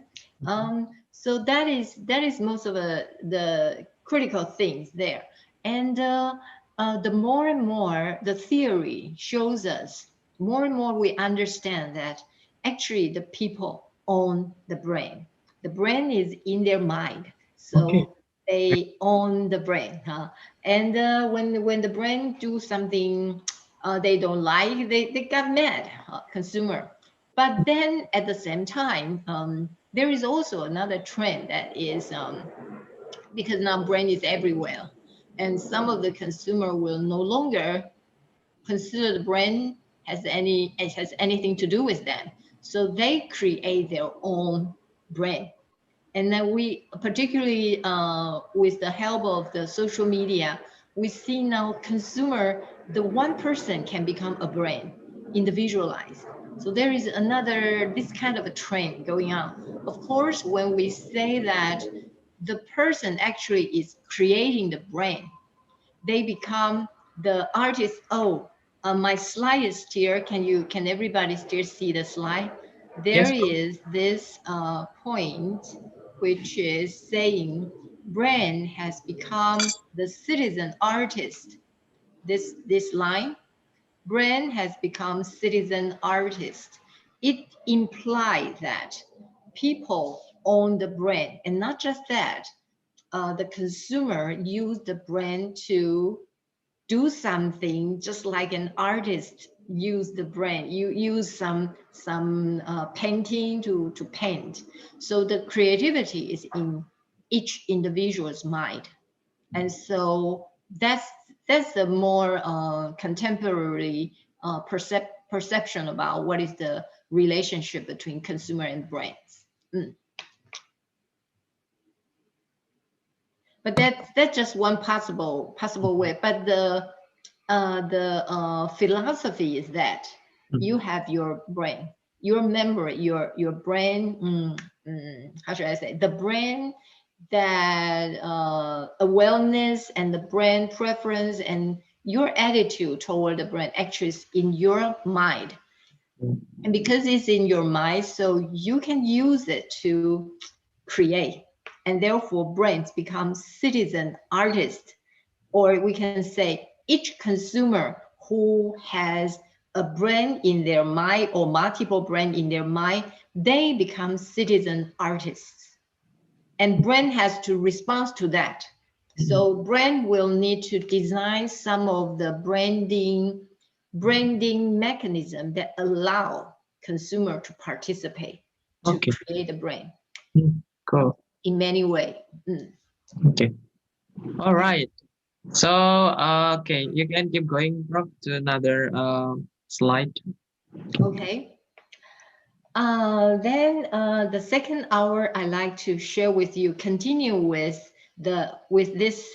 So that is most of the critical things there. And the more and more the theory shows us, more and more we understand that actually the people own the brand. The brand is in their mind, so they own the brand. And when the brand do something they don't like, they got mad, consumer. But then at the same time, there is also another trend that is because now brand is everywhere, and some of the consumer will no longer consider the brand has anything to do with them, so they create their own brand. And then we, particularly with the help of the social media, we see now consumer, the one person can become a brand, individualized. So there is this kind of a trend going on. Of course, when we say that the person actually is creating the brand, they become the artist. Oh, my slide is here. Can everybody still see the slide? There is this point which is saying brand has become the citizen artist. This line, brand has become citizen artist. It implies that people own the brand, and not just that, the consumer use the brand to do something, just like an artist use the brand. You use some painting to paint. So the creativity is in each individual's mind. And so that's a more contemporary perception about what is the relationship between consumer and brands. But that's just one possible way. But the philosophy is that you have your brain, your memory, your brain. How should I say? The brain that awareness and the brand preference and your attitude toward the brand actually is in your mind. And because it's in your mind, so you can use it to create. And therefore, brands become citizen artists. Or we can say each consumer who has a brand in their mind or multiple brand in their mind, they become citizen artists. And brand has to respond to that. So brand will need to design some of the branding mechanism that allow consumer to participate to create a brand. Cool. In many ways. Okay. All right. So, okay, you can keep going, Prof, to another slide. Okay. Then the second hour, I like to share with you, continue with this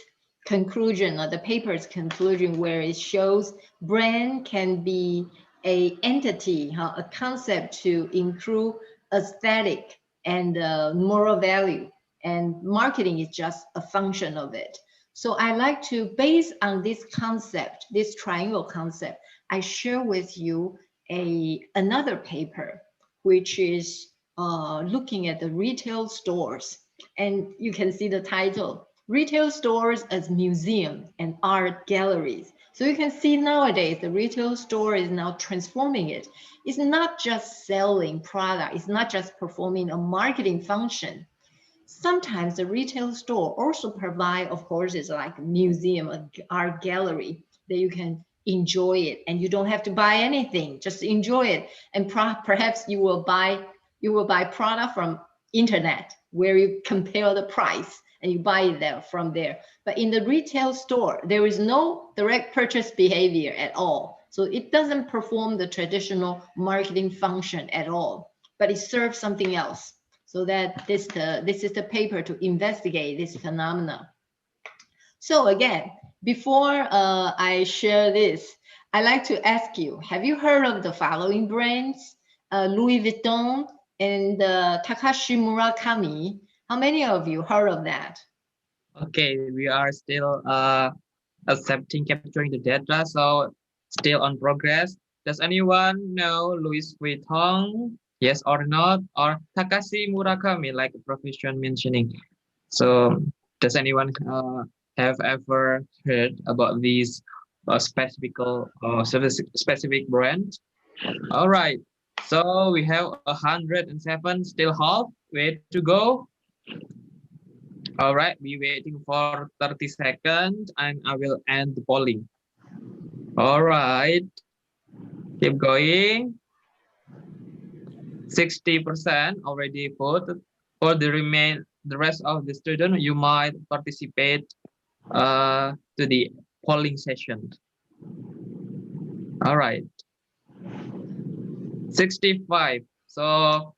conclusion, or the paper's conclusion, where it shows brand can be a entity, a concept to improve aesthetic and moral value, and marketing is just a function of it. So I like to, based on this concept, this triangle concept, I share with you another paper, which is looking at the retail stores. And you can see the title, Retail Stores as Museum and Art Galleries. So you can see nowadays the retail store is now transforming it. It's not just selling product, it's not just performing a marketing function. Sometimes the retail store also provide, of course, it's like a museum, an art gallery that you can enjoy it, and you don't have to buy anything, just enjoy it. And perhaps you will buy product from internet where you compare the price and you buy it there from there. But in the retail store, there is no direct purchase behavior at all. So it doesn't perform the traditional marketing function at all, but it serves something else. So that this is the paper to investigate this phenomena. So again, before I share this, I like to ask you, have you heard of the following brands? Louis Vuitton and Takashi Murakami. How many of you heard of that? Okay, we are still accepting, capturing the data, so still on progress. Does anyone know Louis Vuitton? Yes or not? Or Takashi Murakami, like a profession mentioning. So does anyone have ever heard about these specific brands? All right. So we have 107 still half way to go. All right, we waiting for 30 seconds and I will end the polling. All right, keep going. 60% already voted. For the rest of the student, you might participate to the polling session. All right, 65. So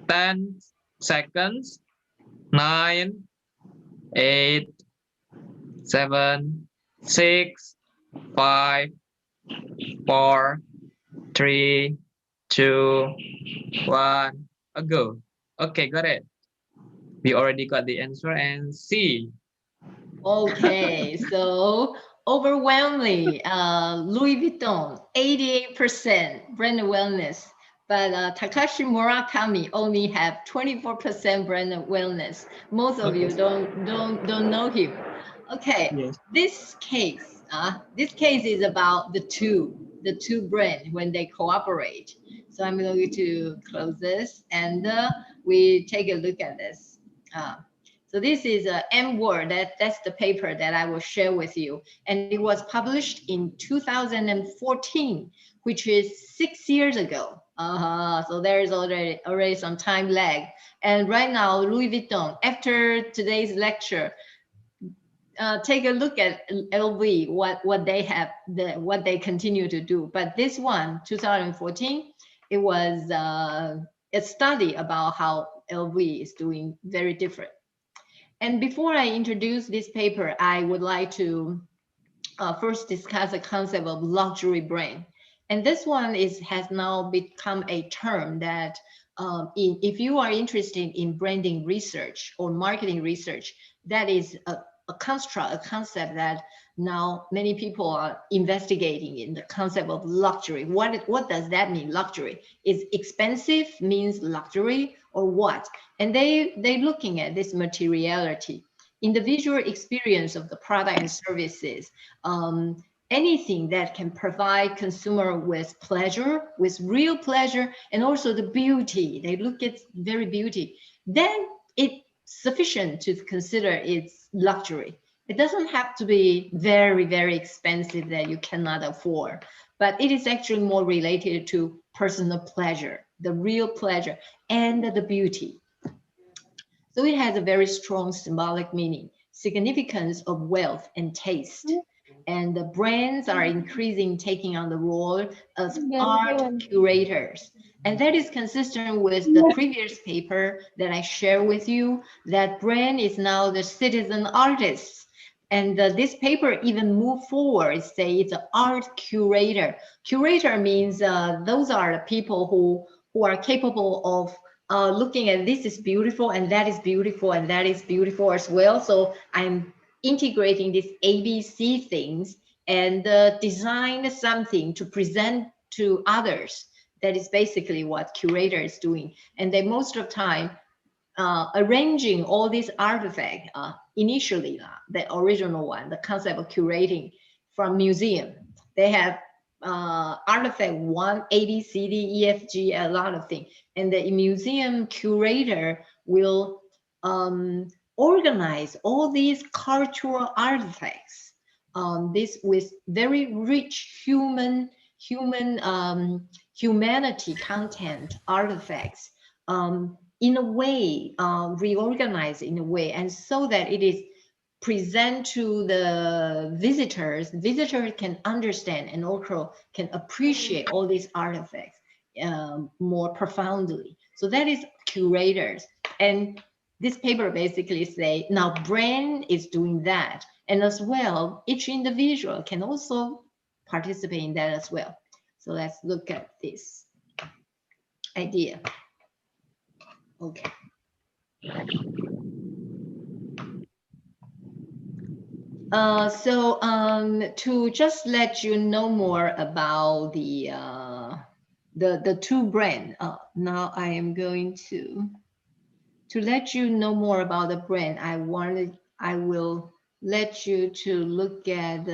10 seconds. 9, 8, 7, 6, 5, 4, 3, 2, 1, go. Okay, got it. We already got the answer and C. Okay, so overwhelmingly, Louis Vuitton, 88% brand awareness, but Takashi Murakami only have 24% brand awareness. Most of you don't know him. Okay, Yes. this case is about the two brands when they cooperate. So I'm going to close this and we take a look at this. So this is a M word. That's the paper that I will share with you. And it was published in 2014, which is 6 years ago. So there is already some time lag. And right now, Louis Vuitton, after today's lecture, take a look at LV, what they have, what they continue to do. But this one, 2014, it was a study about how LV is doing very different. And before I introduce this paper, I would like to first discuss the concept of luxury brand. And this one has now become a term that if you are interested in branding research or marketing research, that is a concept that now many people are investigating in the concept of luxury. What does that mean, luxury? Is expensive means luxury or what? And they're looking at this materiality, individual experience of the product and services, anything that can provide consumer with pleasure, with real pleasure, and also the beauty. They look at very beauty. Then it's sufficient to consider it's luxury. It doesn't have to be very, very expensive that you cannot afford, but it is actually more related to personal pleasure, the real pleasure, and the beauty. So it has a very strong symbolic meaning, significance of wealth and taste. And the brands are increasing, taking on the role of art curators. And that is consistent with the previous paper that I share with you, that brand is now the citizen artists. And this paper even moved forward, say it's an art curator. Curator means those are the people who are capable of looking at this is beautiful and that is beautiful and that is beautiful as well. So I'm integrating these ABC things and design something to present to others. That is basically what curator is doing. And they most of the time arranging all these artifacts, initially, the original one, the concept of curating from museum. They have artifact 1, A, B, C, D, E, F, G, a lot of things. And the museum curator will organize all these cultural artifacts, this with very rich humanity content artifacts, in a way, reorganized in a way, and so that it is present to the visitors. Visitors can understand and also can appreciate all these artifacts more profoundly. So that is curators. And this paper basically say, now brand is doing that. And as well, each individual can also participate in that as well. So let's look at this idea. Okay. To just let you know more about the two brands. Now I am going to let you know more about the brand. I will let you to look at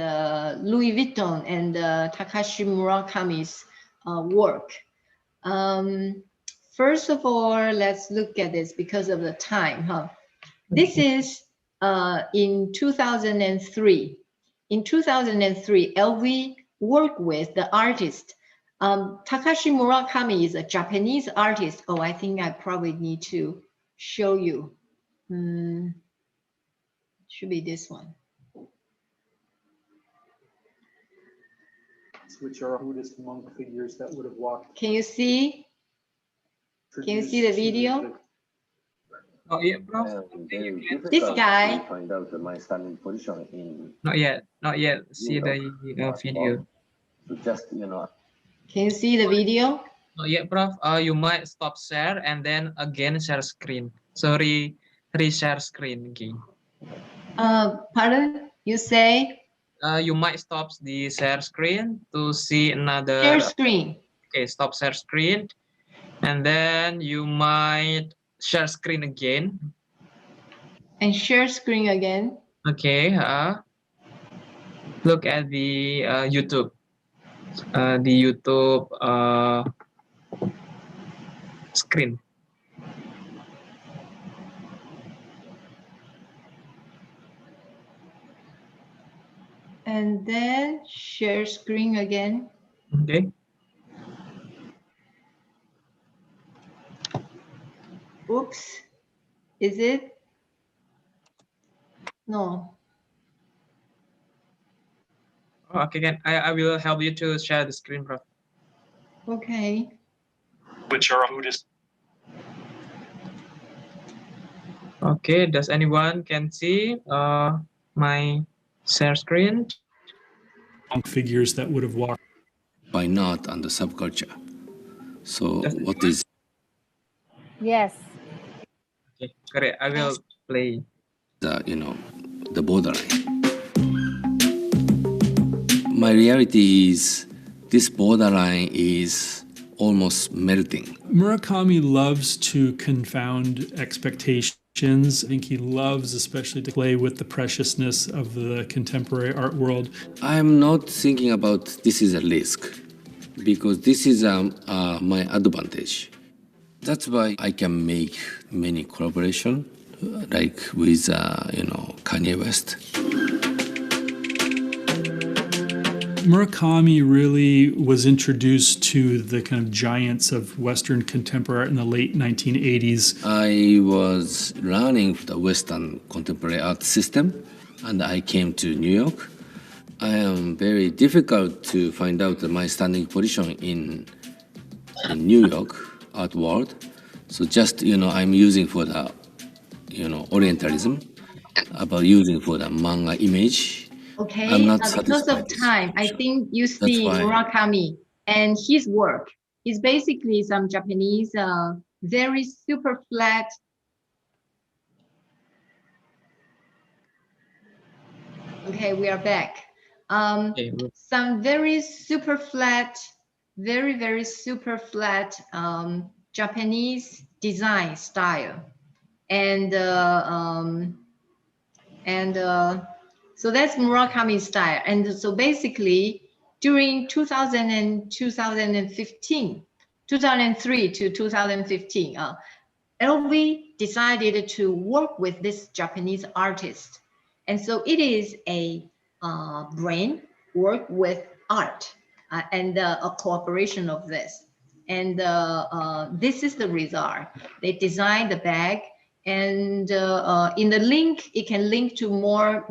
Louis Vuitton and Takashi Murakami's work. First of all, let's look at this because of the time. This is in 2003. In 2003, LV worked with the artist. Takashi Murakami is a Japanese artist. Oh, I think I probably need to show you. Should be this one. Which are Buddhist monk figures that would have walked. Can you see? Can you see the video? Oh yeah, Prof. This guy. Find out my standing position in. Not yet. See the video. So just Can you see the video? Not yet, Prof. You might stop share and then again share screen. Sorry, reshare screen again. Pardon? You say? You might stop the share screen to see another. Share screen. Okay, stop share screen, and then you might share screen again. And share screen again. Okay. Look at the YouTube. The YouTube screen. And then share screen again. Okay. Oops. Is it? No. Oh, okay, I will help you to share the screen, Prof. Okay. Which are Buddhist. Okay, does anyone can see my share screen? Monk figures that would have walked. By not on the subculture. So what is? Yes. Okay, correct. I will play. The borderline. My reality is this borderline is almost melting. Murakami loves to confound expectations. I think he loves especially to play with the preciousness of the contemporary art world. I'm not thinking about this is a risk because this is my advantage. That's why I can make many collaboration, like with Kanye West. Murakami really was introduced to the kind of giants of Western contemporary art in the late 1980s. I was learning the Western contemporary art system, and I came to New York. I am very difficult to find out my standing position in New York art world. So just, I'm using for the, Orientalism, about using for the manga image. Okay, I'm not because of satisfied. time, I think you That's see why. Murakami and his work is basically some Japanese, very super flat. Okay, we are back. Some very super flat, very, very super flat Japanese design style. So that's Murakami style. And so basically during 2000 and 2015, 2003 to 2015, LV decided to work with this Japanese artist. And so it is a brain work with art and a cooperation of this. And this is the result. They designed the bag, and in the link, it can link to more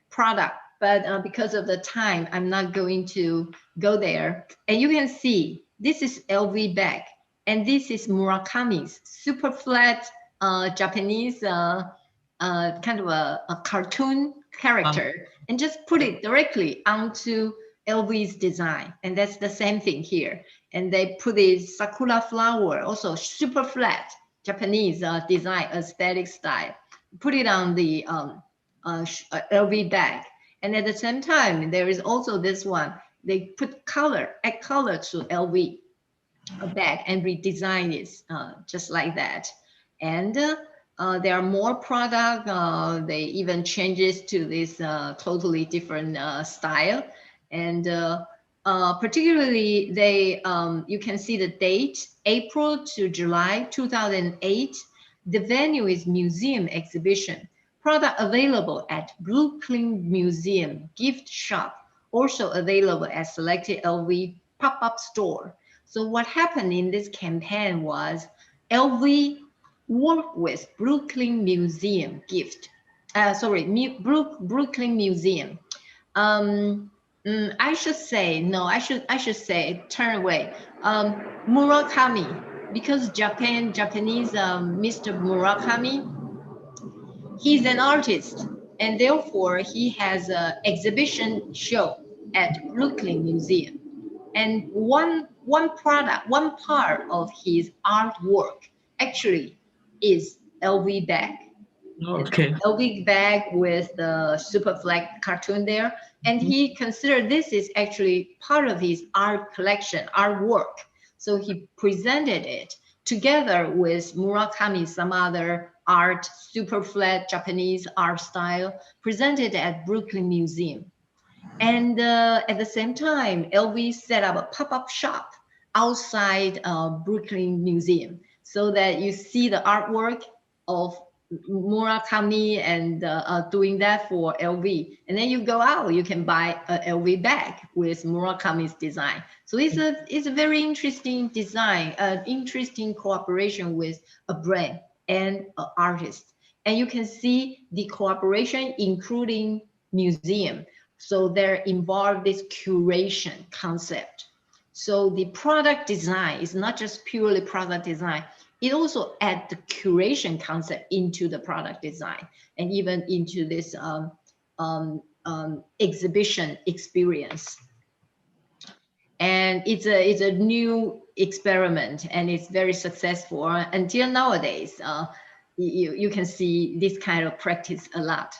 product. But because of the time, I'm not going to go there. And you can see this is LV bag. And this is Murakami's super flat Japanese kind of a cartoon character, and just put it directly onto LV's design. And that's the same thing here. And they put this sakura flower, also super flat Japanese design aesthetic style, put it on the LV bag. And at the same time, there is also this one. They put color, add color to LV bag and redesign it just like that. And there are more product. They even changes to this totally different style. And particularly they, you can see the date, April to July 2008. The venue is museum exhibition. Product available at Brooklyn Museum gift shop, also available at selected LV pop-up store. So what happened in this campaign was LV worked with Brooklyn Museum gift. Brooklyn Museum. I should say, no, I should say, turn away. Murakami, because Japanese Mr. Murakami, he's an artist, and therefore he has an exhibition show at Brooklyn Museum. And one part of his artwork actually is LV bag. Okay. LV bag with the super flat cartoon there. And he considered this is actually part of his art collection, artwork. So he presented it together with Murakami, some other art, super flat Japanese art style, presented at Brooklyn Museum. And at the same time, LV set up a pop-up shop outside Brooklyn Museum so that you see the artwork of Murakami and doing that for LV. And then you go out, you can buy a LV bag with Murakami's design. So it's a very interesting design, interesting cooperation with a brand and an artist. And you can see the cooperation including museum. So they're involved this curation concept. So the product design is not just purely product design. It also adds the curation concept into the product design and even into this exhibition experience. And it's a new experiment, and it's very successful. Until nowadays, you can see this kind of practice a lot.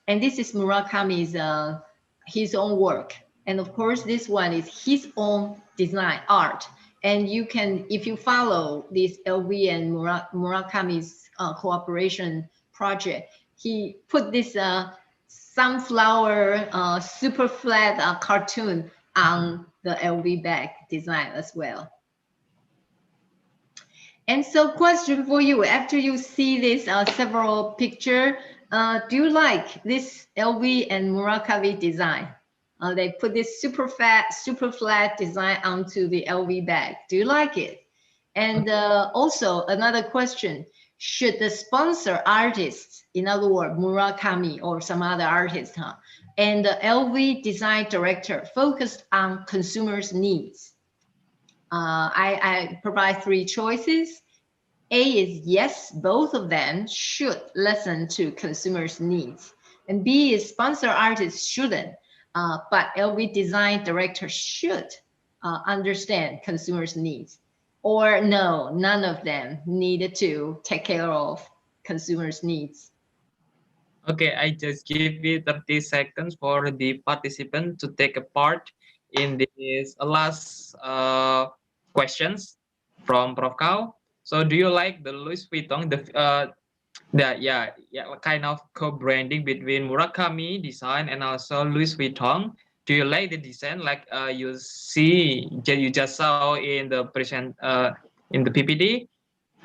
And this is Murakami's his own work. And of course, this one is his own design art. And you can, if you follow this LV and Murakami's cooperation project, he put this sunflower super flat cartoon on the LV bag design as well. And so question for you, after you see this several picture, do you like this LV and Murakami design? They put this super flat design onto the LV bag. Do you like it? And also another question, should the sponsor artist, in other words, Murakami or some other artist, and the LV design director focus on consumers' needs? I provide three choices. A is yes, both of them should listen to consumers' needs. And B is sponsor artists shouldn't, but LV design director should understand consumers' needs. Or no, none of them needed to take care of consumers' needs. Okay, I just give you 30 seconds for the participant to take a part in this last questions from Prof. Kao. So do you like the Louis Vuitton, kind of co-branding between Murakami design and also Louis Vuitton? Do you like the design like you just saw in the in the PPT?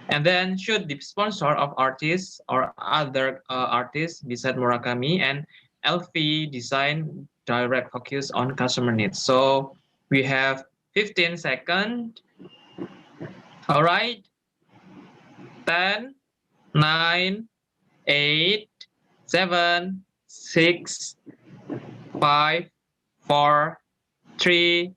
And then should the sponsor of artists or other artists beside Murakami and LV design direct focus on customer needs? So we have 15 seconds. All right. 10, 9, 8, 7, 6, 5, 4, 3,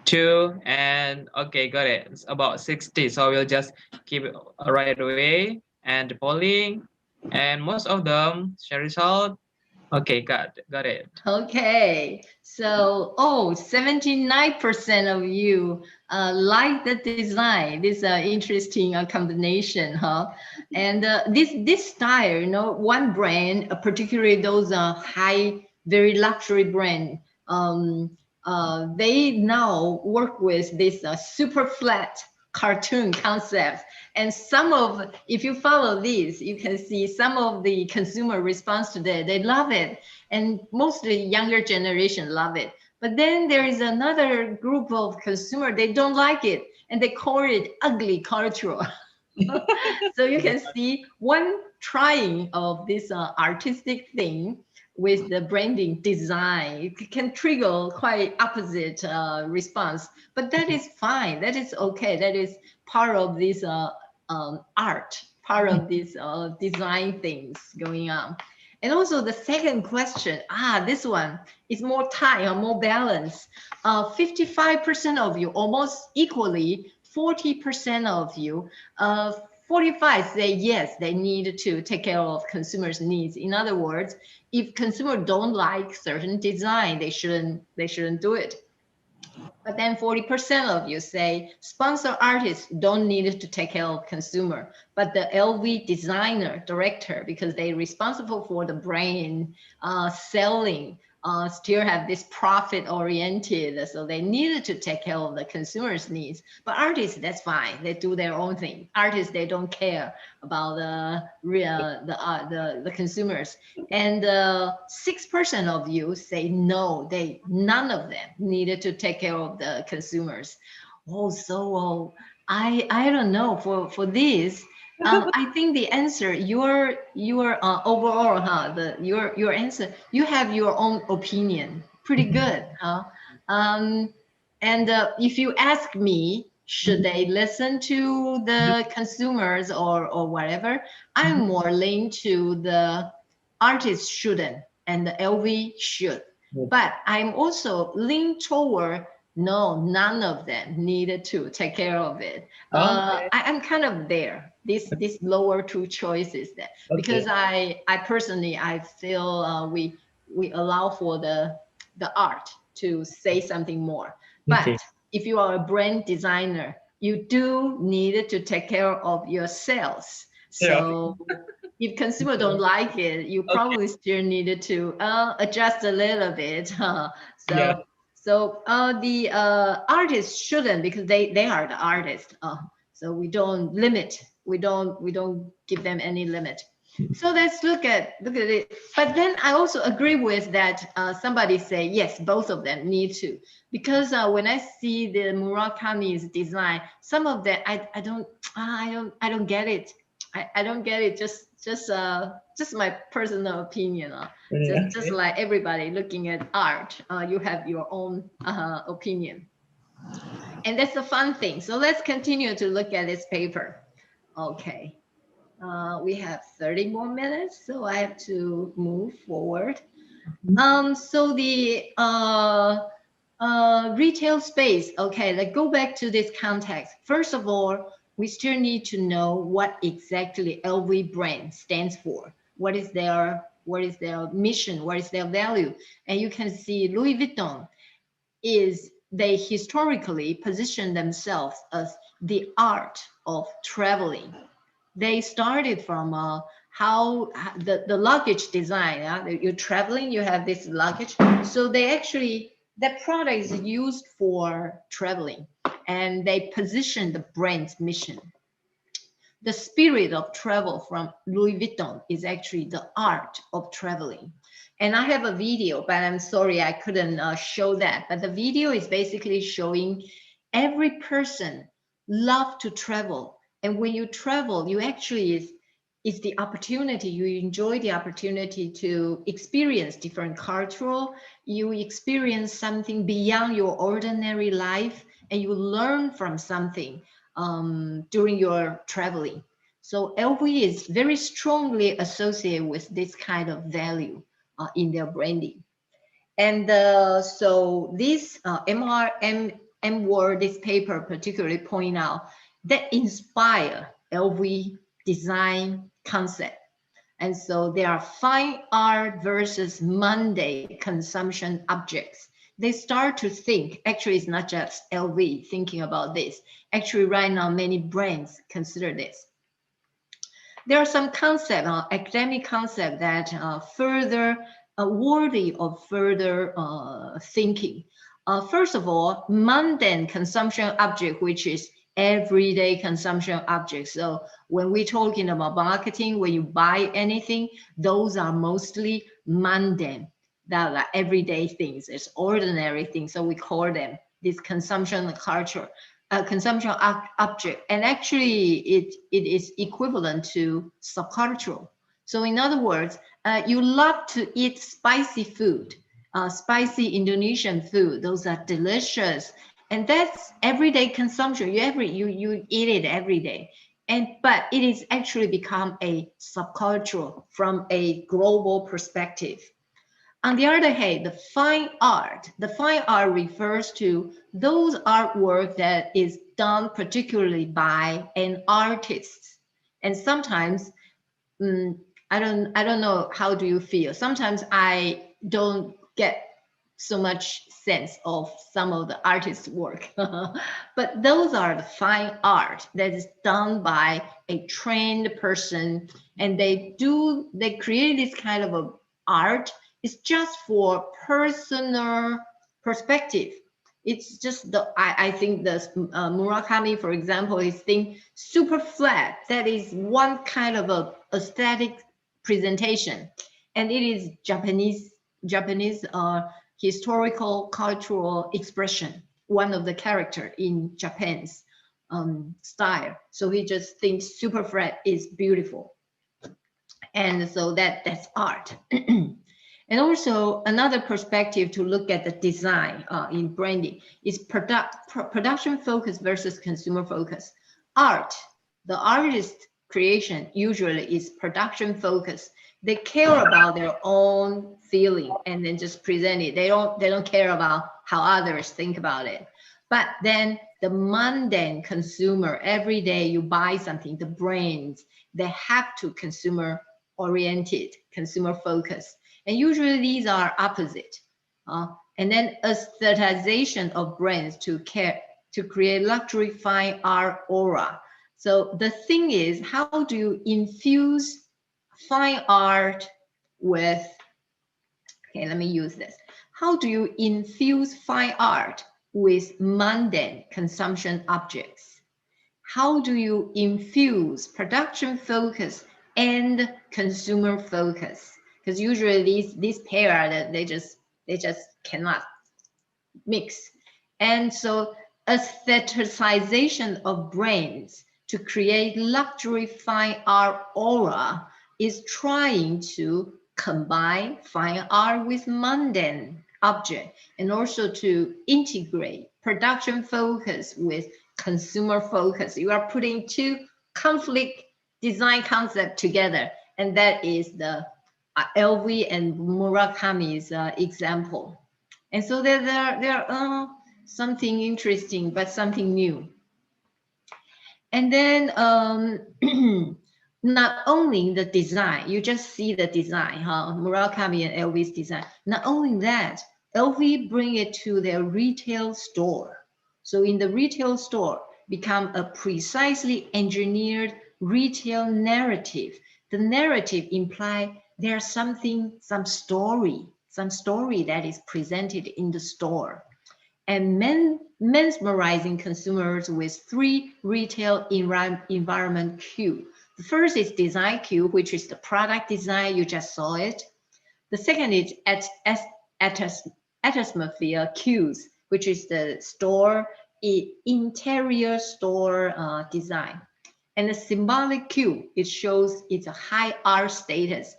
2, and okay, got it. It's about 60. So we'll just keep it right away and the polling, and most of them share result. Okay, got it. Okay, so 79% of you like the design. This interesting combination, huh? And this style, you know, one brand, particularly those high, very luxury brand, they now work with this super flat cartoon concept. And some of, if you follow these, you can see some of the consumer response today, they love it. And mostly younger generation love it. But then there is another group of consumer, they don't like it. And they call it ugly culture. So you can see one trying of this artistic thing with the branding design, it can trigger quite opposite response. But that is fine. That is okay. That is part of this art, part of this design things going on. And also the second question, this one is more tight or more balanced. 55% of you, almost equally, 40% of you, 45 say yes, they need to take care of consumers' needs. In other words, if consumers don't like certain design, they shouldn't do it. But then 40% of you say sponsor artists don't need to take care of consumer, but the LV designer, director, because they're responsible for the brand selling, still have this profit oriented, so they needed to take care of the consumers' needs. But artists, that's fine. They do their own thing. Artists, they don't care about the consumers. And 6% of you say no, none of them needed to take care of the consumers. So I don't know for this. I think the answer, your overall, your answer, you have your own opinion, pretty good, and if you ask me, should they listen to the consumers or whatever, I'm more lean to the artists shouldn't and the LV should, but I'm also lean toward no, none of them needed to take care of it. I'm kind of there. These lower two choices there, because I personally I feel we allow for the art to say something more. But if you are a brand designer, you do need to take care of your sales. So if consumer don't like it, you probably still needed to adjust a little bit. So the artists shouldn't, because they are the artists. So we don't limit. We don't give them any limit. So let's look at it. But then I also agree with that. Somebody say yes, both of them need to, because when I see the Murakami's design, some of that I don't get it. I don't get it. Just my personal opinion. Just like everybody looking at art, you have your own opinion, and that's the fun thing. So let's continue to look at this paper. Okay. We have 30 more minutes, so I have to move forward. So the retail space. Okay, let's go back to this context. First of all, we still need to know what exactly LV brand stands for. What is their mission? What is their value? And you can see Louis Vuitton they historically position themselves as the art of traveling. They started from how the luggage design. You're traveling, you have this luggage. So that product is used for traveling, and they position the brand's mission. The spirit of travel from Louis Vuitton is actually the art of traveling. And I have a video, but I'm sorry I couldn't show that. But the video is basically showing every person love to travel. And when you travel, you actually is the opportunity, you enjoy the opportunity to experience different cultural, you experience something beyond your ordinary life, and you learn from something during your traveling. So LV is very strongly associated with this kind of value in their branding. And so this M Word, this paper particularly point out that inspire LV design concept. And so there are fine art versus mundane consumption objects. They start to think, actually it's not just LV thinking about this. Actually right now many brands consider this. There are some concepts, academic concepts that further worthy of further thinking. First of all, mundane consumption object, which is everyday consumption objects. So when we're talking about marketing, when you buy anything, those are mostly mundane. That are everyday things. It's ordinary things. So we call them this consumption culture, consumption object. And actually, it is equivalent to subcultural. So in other words, you love to eat spicy food, spicy Indonesian food. Those are delicious. And that's everyday consumption. You eat it every day. But it is actually become a subcultural from a global perspective. On the other hand, the fine art refers to those artwork that is done particularly by an artist. And sometimes, I don't know, how do you feel? Sometimes I don't get so much sense of some of the artist's work. But those are the fine art that is done by a trained person, and they create this kind of a art. It's just for personal perspective. It's just I think the Murakami, for example, is think super flat. That is one kind of a aesthetic presentation, and it is Japanese historical cultural expression, one of the character in Japan's style. So he just thinks super flat is beautiful, and so that's art. And also another perspective to look at the design in branding is production focus versus consumer focus. The artist creation usually is production focus. They care about their own feeling and then just present it. They don't care about how others think about it. But then the mundane consumer, every day you buy something, the brands, they have to consumer oriented, consumer focused. And usually these are opposite. And then aestheticization of brands to create luxury fine art aura. So the thing is, how do you infuse fine art with, okay, let me use this. how do you infuse fine art with mundane consumption objects? How do you infuse production focus and consumer focus? Because usually these pair that they just cannot mix. And so aestheticization of brains to create luxury fine art aura is trying to combine fine art with mundane object, and also to integrate production focus with consumer focus. You are putting two conflict design concepts together, and that is the LV and Murakami's example. And so there are something interesting, but something new. And then not only the design, you just see the design, Murakami and LV's design. Not only that, LV bring it to their retail store. So in the retail store, become a precisely engineered retail narrative. The narrative imply there's something, some story that is presented in the store. And mesmerizing consumers with three retail environment cues. The first is design cue, which is the product design, you just saw it. The second is atmosphere cues, which is the store, interior store design. And the symbolic cue, it shows it's a high art status.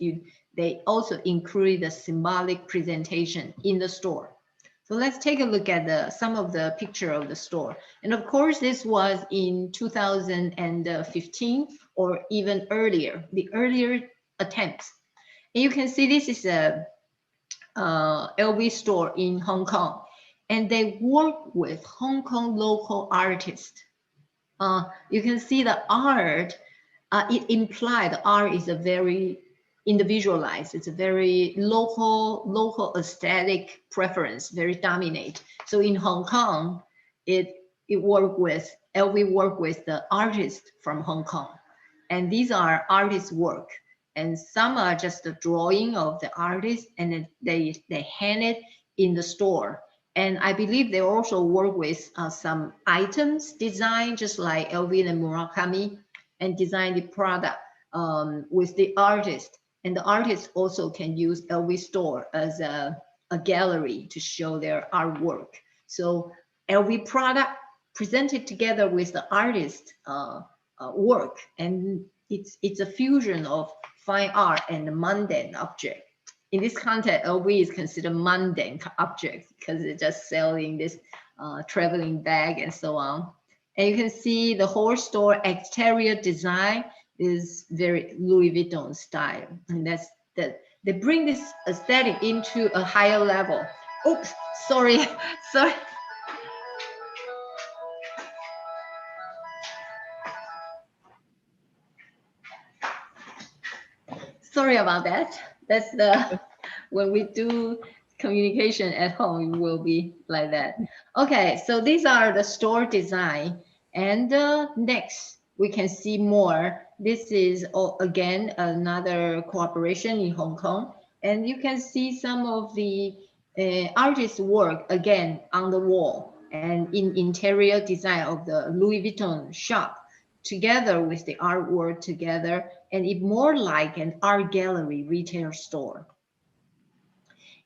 They also include the symbolic presentation in the store. So let's take a look at some of the picture of the store. And of course, this was in 2015 or even earlier, the earlier attempts. And you can see this is a LV store in Hong Kong. And they work with Hong Kong local artists. You can see the art, it implied art is a very individualized, it's a very local aesthetic preference, very dominate. So in Hong Kong, LV work with the artists from Hong Kong. And these are artists' work. And some are just the drawing of the artist, and then they hang it in the store. And I believe they also work with some items design, just like LV and Murakami, and design the product with the artist. And the artists also can use LV store as a gallery to show their artwork. So LV product presented together with the artist work, and it's a fusion of fine art and mundane object. In this context, LV is considered mundane objects because it's just selling this traveling bag and so on. And you can see the whole store exterior design is very Louis Vuitton style. And that's that they bring this aesthetic into a higher level. Oops, sorry. Sorry about that. That's the, when we do communication at home, it will be like that. Okay, so these are the store design. And next, we can see more. This is, again, another cooperation in Hong Kong. And you can see some of the artist's work, again, on the wall and in interior design of the Louis Vuitton shop, together with the artwork together, and it more like an art gallery retail store.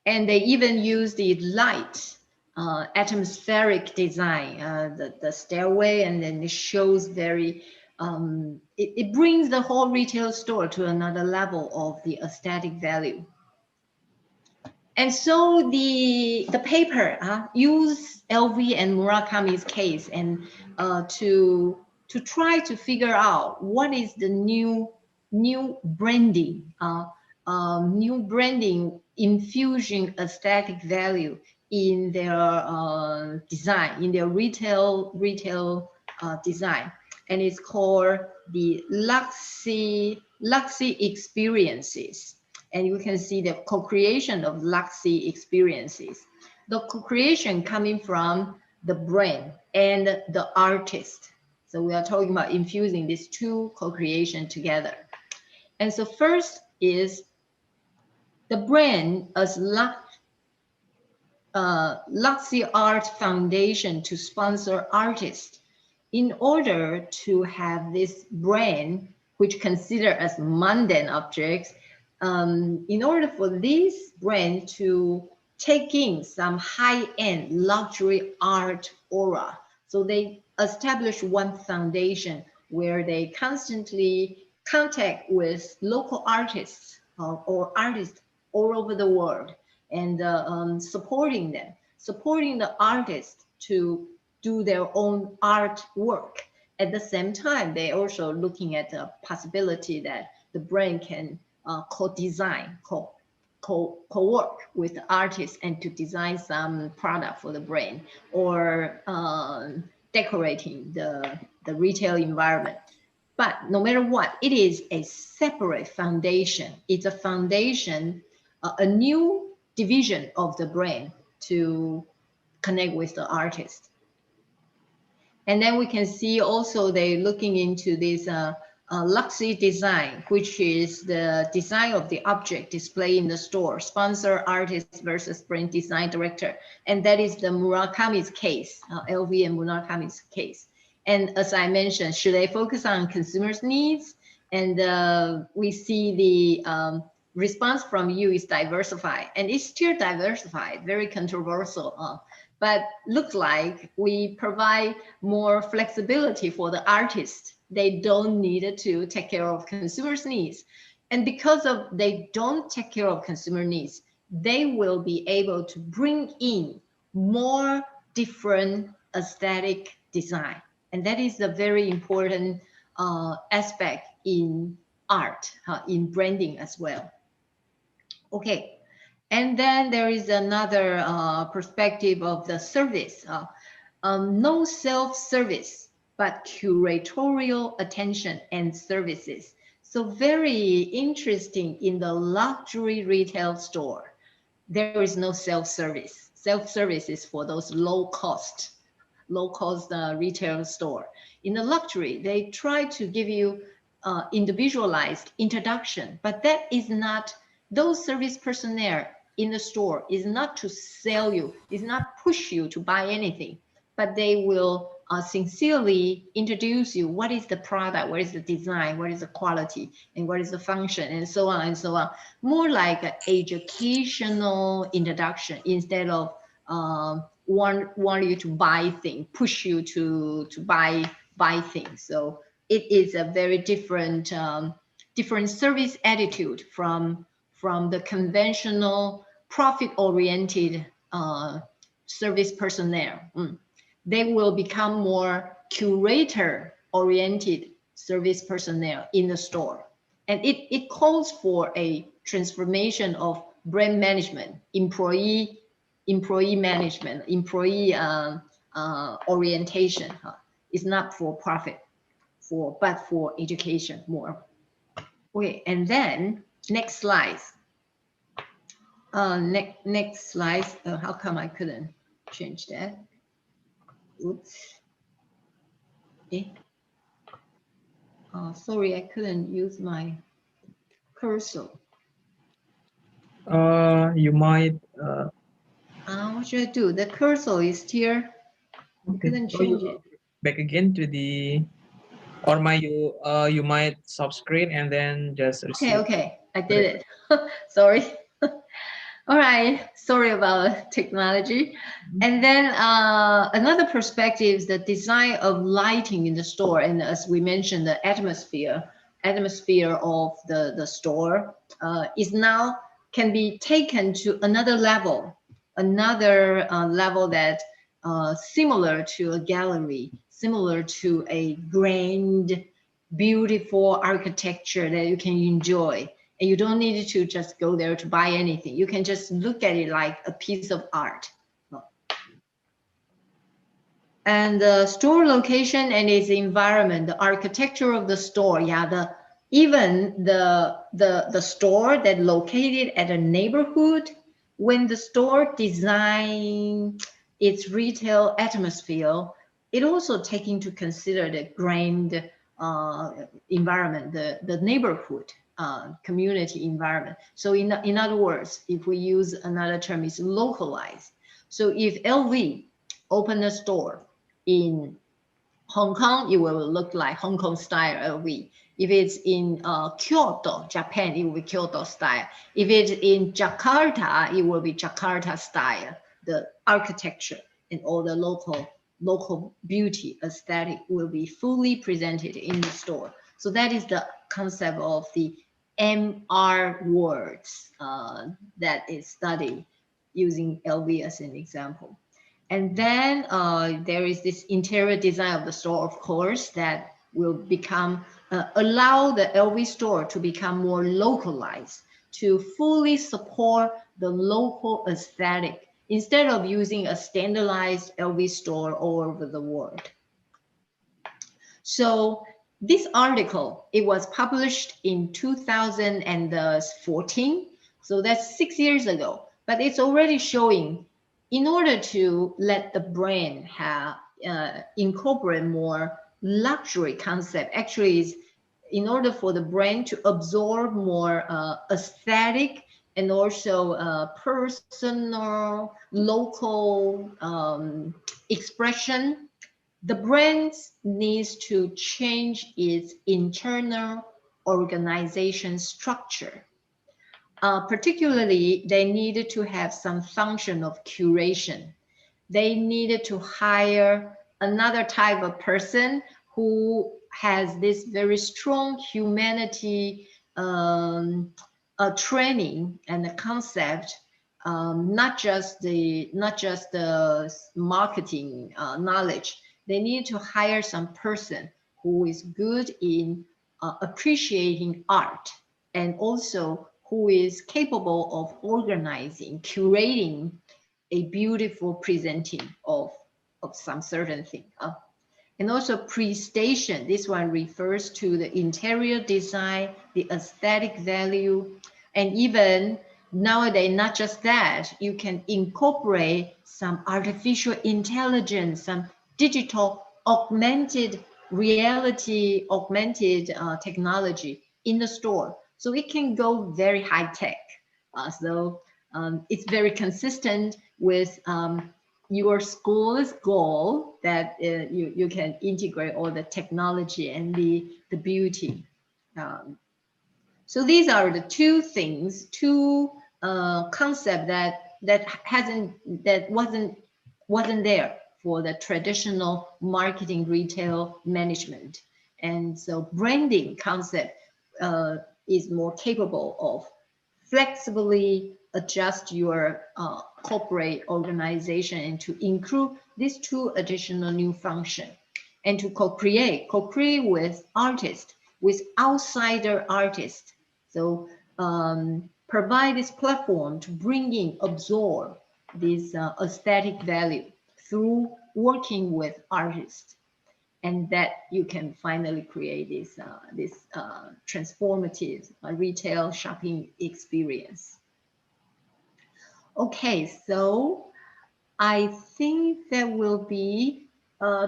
And they even use the light, atmospheric design, the stairway, and then it shows very, it brings the whole retail store to another level of the aesthetic value. And so the paper use LV and Murakami's case and to try to figure out what is the new branding, new branding infusing aesthetic value in their design, in their retail design, and it's called the Luxy experiences. And you can see the co-creation of Luxy experiences. The co-creation coming from the brand and the artist. So we are talking about infusing these two co-creation together. And so first is the brand as Luxy Art Foundation to sponsor artists in order to have this brand, which consider as mundane objects, in order for this brand to take in some high-end luxury art aura. So they establish one foundation where they constantly contact with local artists or artists all over the world, and supporting them, supporting the artists to do their own artwork. At the same time, they also looking at the possibility that the brand can co-design, co-work with the artists and to design some product for the brand, or decorating the retail environment. But no matter what, it is a separate foundation. It's a foundation, a new division of the brand to connect with the artist. And then we can see also they looking into this Luxy design, which is the design of the object displayed in the store, sponsor artist versus brand design director. And that is the Murakami's case, LV and Murakami's case. And as I mentioned, should they focus on consumers' needs? And we see the response from you is diversified, and it's still diversified, very controversial. But looks like we provide more flexibility for the artists. They don't need to take care of consumers' needs. And because of they don't take care of consumer needs, they will be able to bring in more different aesthetic design. And that is a very important aspect in art, in branding as well. Okay, and then there is another perspective of the service. No self-service, but curatorial attention and services. So very interesting in the luxury retail store. There is no self-service. Self-service is for those low-cost retail store. In the luxury, they try to give you individualized introduction, but that is not, those service personnel in the store is not to sell you, is not push you to buy anything, but they will sincerely introduce you what is the product, what is the design, what is the quality, and what is the function, and so on and so on. More like an educational introduction instead of want you to buy things, push you to buy things. So it is a very different different service attitude from the conventional profit-oriented service personnel. They will become more curator-oriented service personnel in the store. And it calls for a transformation of brand management, employee management, employee orientation. It's not for profit, but for education more. Okay, and then next slide. Next slide. How come I couldn't change that? Oops. Okay. Sorry, I couldn't use my cursor. You might. What should I do? The cursor is here. I couldn't change it. Back again to the, or you might stop screen and then just receive. Okay, I did it. Sorry. All right, sorry about technology. And then another perspective is the design of lighting in the store. And as we mentioned, the atmosphere of the store is now can be taken to another level that similar to a gallery, similar to a grand, beautiful architecture that you can enjoy. And you don't need to just go there to buy anything. You can just look at it like a piece of art. And the store location and its environment, the architecture of the store, even the store that located at a neighborhood, when the store design its retail atmosphere, it also take into consider the grand environment, the neighborhood. Community environment. So in other words, if we use another term, is localized. So if LV open a store in Hong Kong, it will look like Hong Kong style LV. If it's in Kyoto, Japan, it will be Kyoto style. If it's in Jakarta, it will be Jakarta style. The architecture and all the local beauty aesthetic will be fully presented in the store. So that is the concept of the MR words that is studied using LV as an example. And then there is this interior design of the store, of course, that will become, allow the LV store to become more localized, to fully support the local aesthetic, instead of using a standardized LV store all over the world. So this article, it was published in 2014. So that's 6 years ago, but it's already showing in order to let the brand have incorporate more luxury concept, actually is in order for the brand to absorb more aesthetic and also personal, local expression, the brand needs to change its internal organization structure. Particularly, they needed to have some function of curation. They needed to hire another type of person who has this very strong humanity training and the concept, not just the marketing knowledge. They need to hire some person who is good in appreciating art, and also who is capable of organizing, curating a beautiful presenting of some certain thing. And also pre-station, this one refers to the interior design, the aesthetic value, and even nowadays, not just that, you can incorporate some artificial intelligence, some digital augmented reality, augmented technology in the store. So it can go very high tech. It's very consistent with your school's goal that you can integrate all the technology and the beauty. So these are the two things, two concept that wasn't there for the traditional marketing retail management. And so branding concept is more capable of flexibly adjust your corporate organization and to include these two additional new functions, and to co-create with artists, with outsider artists. So provide this platform to bring in, absorb this aesthetic value through working with artists, and that you can finally create this transformative retail shopping experience. Okay, so I think that will be,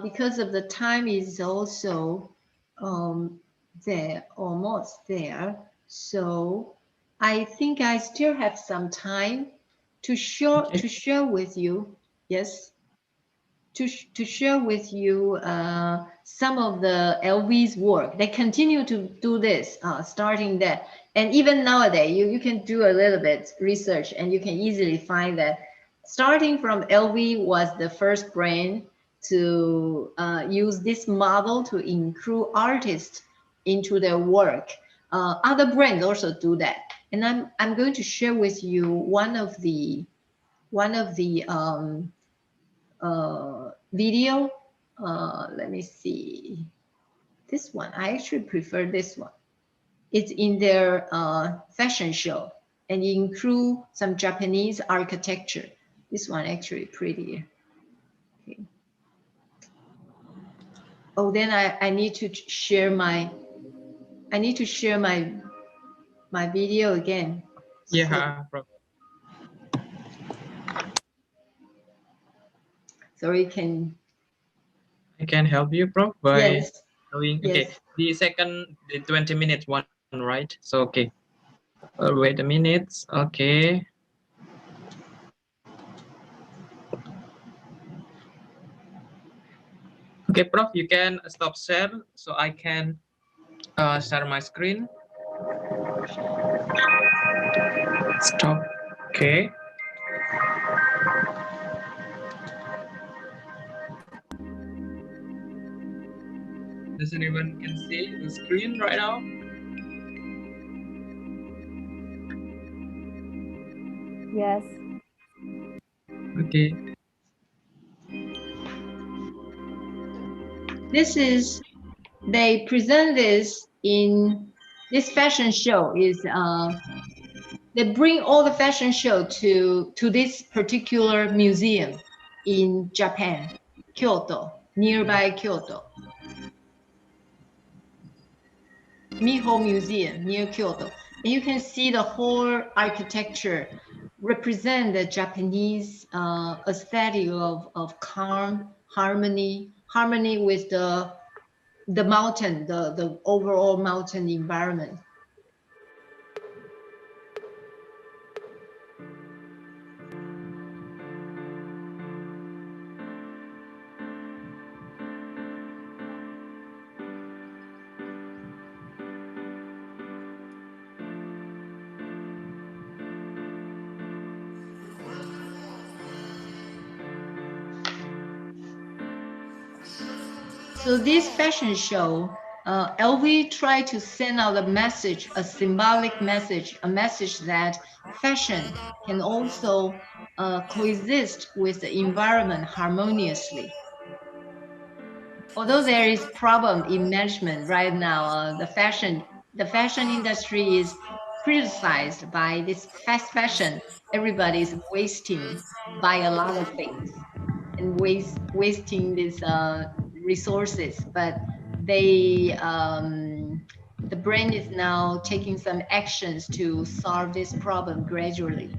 because of the time is also there, almost there. So I think I still have some time to share with you, yes, to share with you some of the LV's work. They continue to do this, starting there. And even nowadays, you can do a little bit research and you can easily find that starting from LV was the first brand to use this model to include artists into their work. Other brands also do that. And I'm going to share with you one of the video. Let me see. This one, I actually prefer this one. It's in their fashion show and include some Japanese architecture. This one actually prettier. Okay. Oh, then I need to share my my video again. Yeah, Prof. So it can. I can help you, Prof, by Yes. doing. Yes. Okay, the 20 minutes one, right? So okay. Wait a minute. Okay. Okay, Prof, you can stop share so I can share my screen. Stop. Okay. Does anyone can see the screen right now? Yes. Okay. They present this in this fashion show is they bring all the fashion show to this particular museum in Japan, Kyoto, nearby Kyoto. Miho Museum near Kyoto. And you can see the whole architecture represent the Japanese aesthetic of calm, harmony with the mountain, the overall mountain environment. So this fashion show, LV tried to send out a message, a symbolic message, a message that fashion can also coexist with the environment harmoniously. Although there is problem in management right now, the fashion industry is criticized by this fast fashion. Everybody is wasting by a lot of things and wasting these resources, but they the brand is now taking some actions to solve this problem gradually.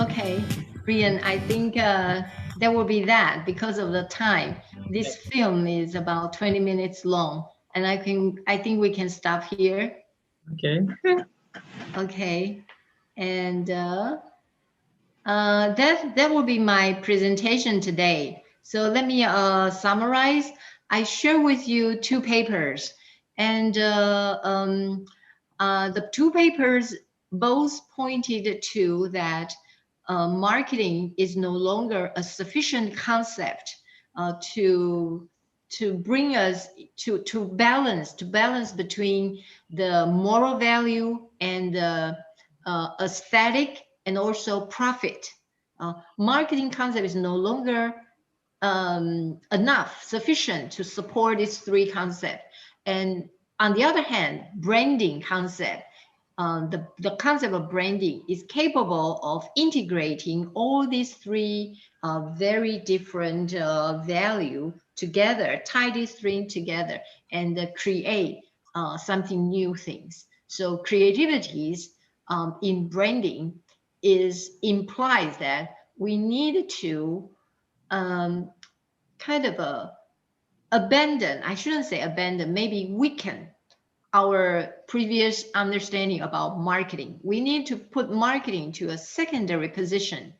Okay, Brian, I think that will be that because of the time. This film is about 20 minutes long, and I think we can stop here. Okay. Okay, and that will be my presentation today. So let me summarize. I share with you two papers, and the two papers both pointed to that marketing is no longer a sufficient concept to bring us to balance between the moral value and the aesthetic and also profit. Marketing concept is no longer sufficient to support these three concepts. And on the other hand, branding concept, the concept of branding is capable of integrating all these three very different value together, tie these three together and create something new things. So creativities in branding implies that we need to kind of abandon, I shouldn't say abandon, maybe weaken our previous understanding about marketing. We need to put marketing to a secondary position.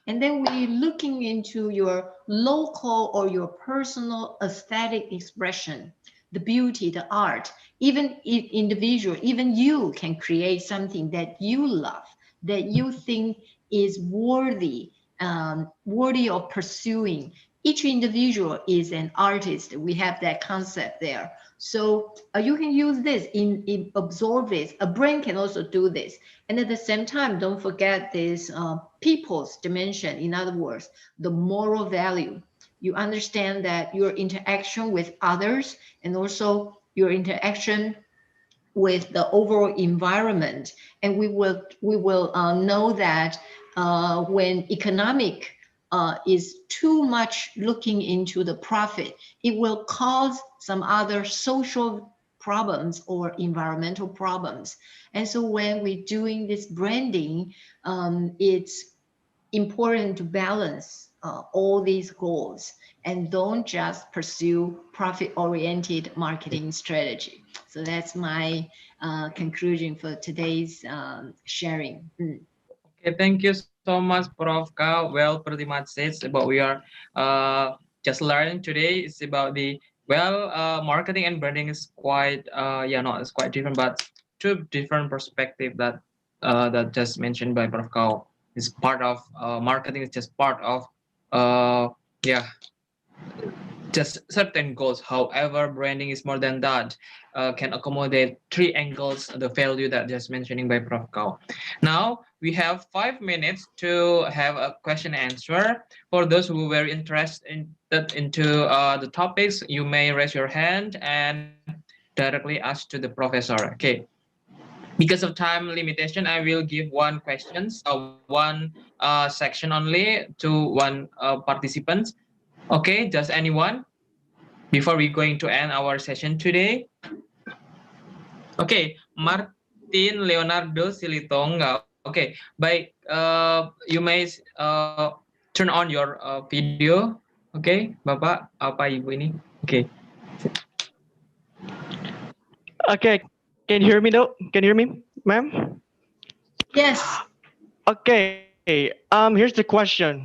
And then we looking into your local or your personal aesthetic expression, the beauty, the art, even if individual, even you can create something that you love, that you think is worthy of pursuing. Each individual is an artist. We have that concept there. So you can use this in absorb this. A brain can also do this. And at the same time, don't forget this people's dimension. In other words, the moral value. You understand that your interaction with others and also your interaction with the overall environment, and we will know that when economic is too much looking into the profit, it will cause some other social problems or environmental problems. And so when we're doing this branding, it's important to balance all these goals and don't just pursue profit-oriented marketing strategy. So that's my conclusion for today's sharing. Okay, thank you so much, Prof. Ka. Well, pretty much says about we are just learning today. It's about the marketing and branding is quite it's quite different, but two different perspective that that just mentioned by Prof. Ka. Is part of marketing is just part of uh yeah just certain goals. However, branding is more than that. Can accommodate three angles, the value that just mentioning by Prof. Kao. Now we have 5 minutes to have a question and answer. For those who were interested into the topics, you may raise your hand and directly ask to the professor. Okay. Because of time limitation, I will give one questions, one section only to one participant. Okay, just anyone before we going to end our session today. Okay, Martin Leonardo Silitonga. Okay, baik. You may turn on your video. Okay, Bapak apa Ibu ini? Okay. Okay, can you hear me though? Can you hear me, ma'am? Yes. Okay. Here's the question.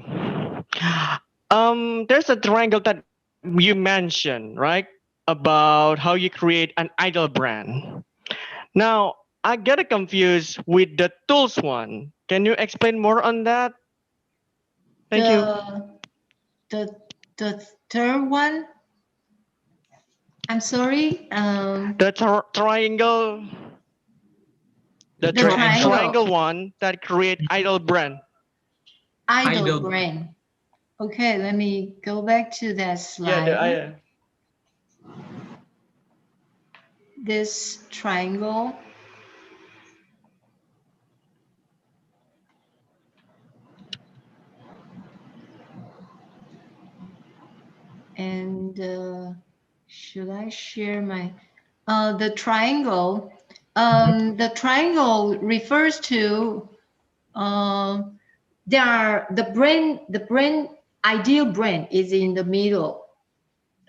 There's a triangle that you mentioned, right? About how you create an idol brand. Now, I get confused with the tools one. Can you explain more on that? Thank you. The third one? I'm sorry. The triangle. The triangle one that create idol brand. Idol brand. Okay, let me go back to that slide. This triangle. And should I share my the triangle? The triangle refers to there are the brand ideal brand is in the middle,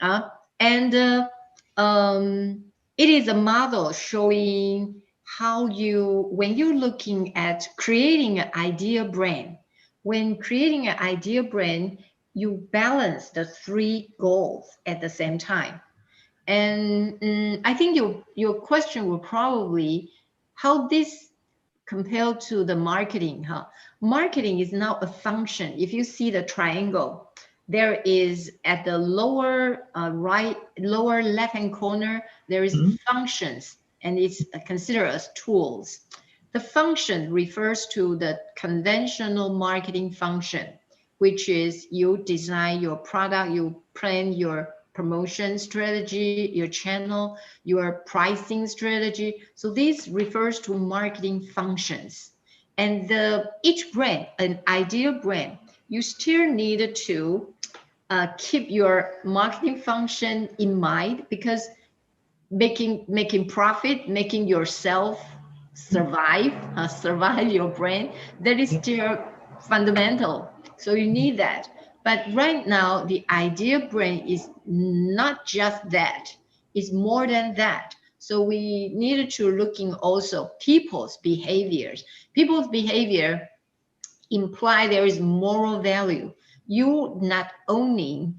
and it is a model showing how when you're looking at creating an ideal brand. When creating an ideal brand, you balance the three goals at the same time. And I think your question will probably how this compared to the marketing, Marketing is now a function. If you see the triangle, there is at the lower lower left-hand corner, there is functions, and it's considered as tools. The function refers to the conventional marketing function, which is you design your product, you plan your promotion strategy, your channel, your pricing strategy. So this refers to marketing functions. And each brand, an ideal brand, you still need to keep your marketing function in mind, because making profit, making yourself survive your brand, that is still fundamental. So you need that. But right now, the ideal brand is not just that, it's more than that. So we needed to looking also people's behaviors. People's behavior imply there is moral value. You not only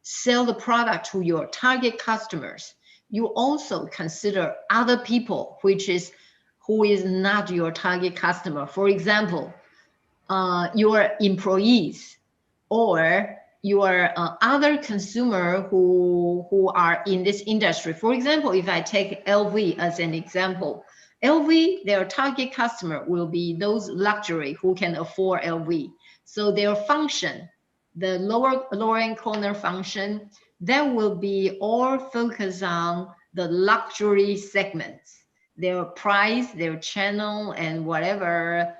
sell the product to your target customers, you also consider other people, who is not your target customer. For example, your employees or your other consumer who are in this industry. For example, if I take LV as an example, LV, their target customer will be those luxury who can afford LV. So their function, the lower corner function, that will be all focused on the luxury segments, their price, their channel, and whatever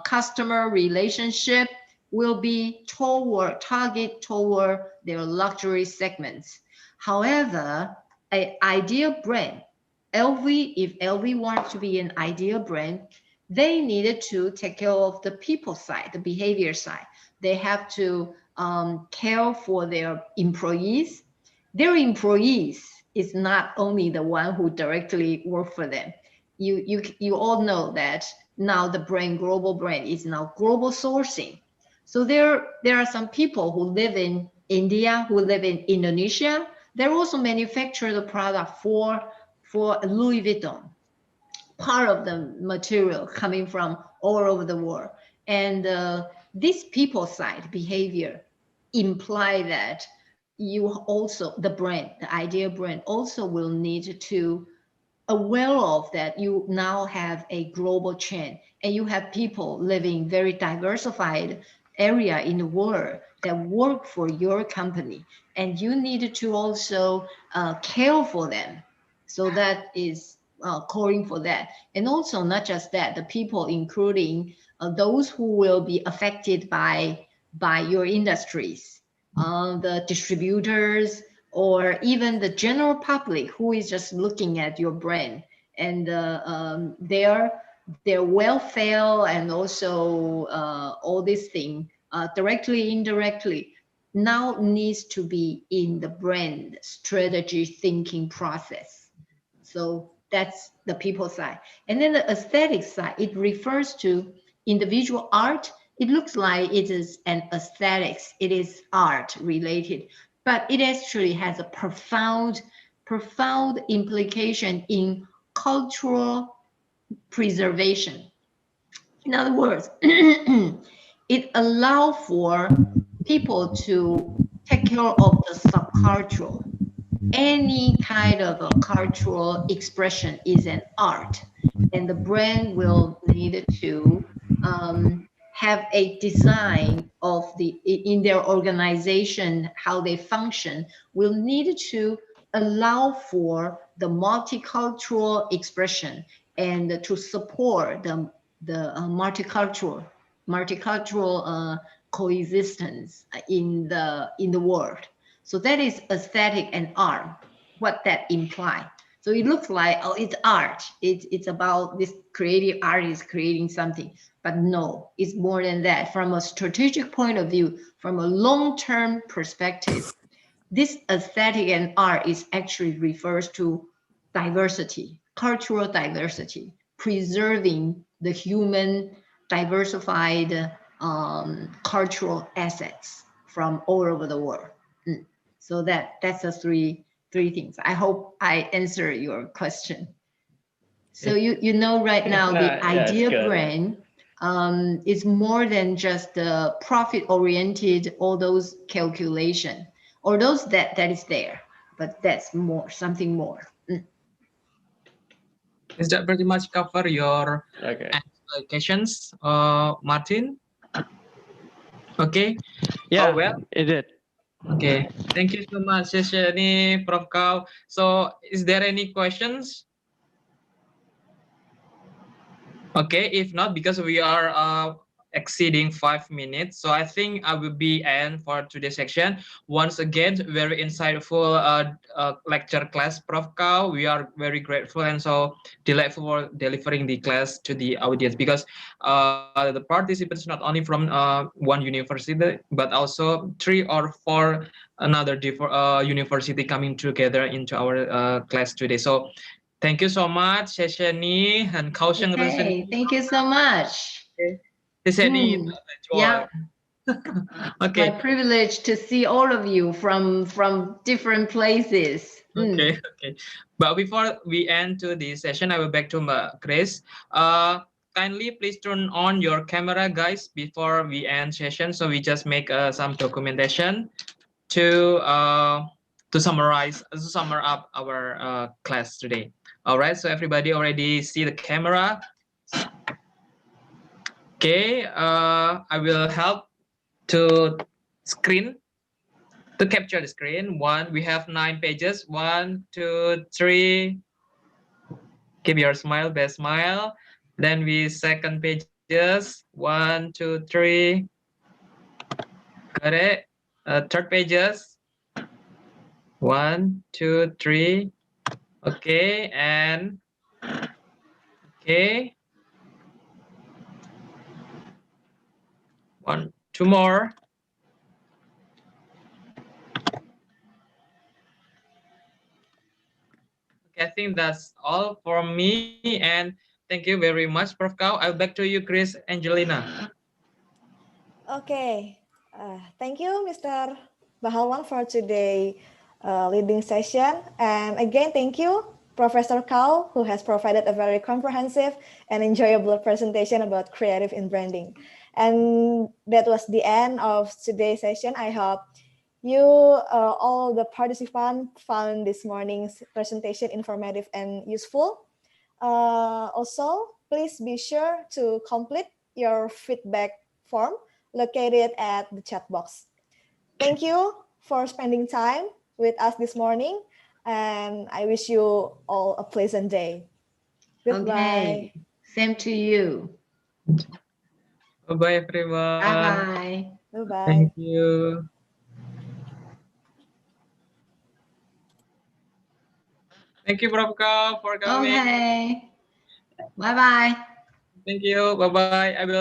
customer relationship will be target toward their luxury segments. However, an ideal brand, LV, if LV wants to be an ideal brand, they needed to take care of the people side, the behavior side. They have to care for their employees. Their employees is not only the one who directly work for them. You all know that now the brand, global brand, is now global sourcing. So there are some people who live in India, who live in Indonesia. They also manufacture the product for Louis Vuitton. Part of the material coming from all over the world. And this people side behavior imply that you also, the brand, the idea brand also will need to aware of that you now have a global chain and you have people living very diversified area in the world that work for your company, and you need to also care for them. So that is calling for that. And also not just that, the people including those who will be affected by your industries, the distributors, or even the general public who is just looking at your brand, and their welfare, and also all these things, directly, indirectly, now needs to be in the brand strategy thinking process. So that's the people side. And then the aesthetic side, it refers to individual art. It looks like it is an aesthetics, it is art related, but it actually has a profound implication in cultural preservation. In other words, it allows for people to take care of the subcultural. Any kind of a cultural expression is an art, and the brand will need to have a design of in their organization, how they function, will need to allow for the multicultural expression and to support the multicultural coexistence in the world. So that is aesthetic and art, what that implies. So it looks like, oh, it's art. It's about this creative artist creating something. But no, it's more than that. From a strategic point of view, from a long-term perspective, this aesthetic and art is actually refers to diversity, cultural diversity, preserving the human diversified cultural assets from all over the world. So that's the three things. I hope I answer your question. So you know right now the idea brand is more than just the profit oriented, all those calculation, or those that is there, but that's more, something more. Does that pretty much cover your questions, Martin? Okay. Yeah, well, it did. Okay, thank you so much, Shani, Prof. Kau. So, is there any questions? Okay, if not, because we are exceeding 5 minutes, so I think I will be end for today's section. Once again, very insightful lecture class, Prof. Kau. We are very grateful and so delightful for delivering the class to the audience, because the participants not only from one university, but also 3 or 4 another university coming together into our class today. So thank you so much, Shani and Kausheng. Okay, thank you so much. Yeah. Okay. My privilege to see all of you from different places. Okay, okay. But before we end to this session, I will back to Chris. Kindly please turn on your camera, guys, before we end session. So we just make some documentation to sum up our class today. All right, so everybody already see the camera. Okay, I will help to screen To capture the screen, we have 9 pages. 1, 2, 3. Keep your smile, best smile. Then we second pages. 1, 2, 3. Got it. Third pages. 1, 2, 3. Okay, and okay. 1, 2 more. Okay, I think that's all from me. And thank you very much, Prof. Kao. I'll back to you, Chris, Angelina. Okay, thank you, Mr. Bahalwan, for today leading session. And again, thank you, Professor Kao, who has provided a very comprehensive and enjoyable presentation about creative in branding. And that was the end of today's session. I hope you, all the participants, found this morning's presentation informative and useful. Also, please be sure to complete your feedback form located at the chat box. Thank you for spending time with us this morning, and I wish you all a pleasant day. Goodbye. Okay. Same to you. Bye-bye, everyone. Bye-bye. Bye-bye. Thank you. Thank you, Prof. Kao, for coming. Okay. Bye-bye. Thank you. Bye-bye. I will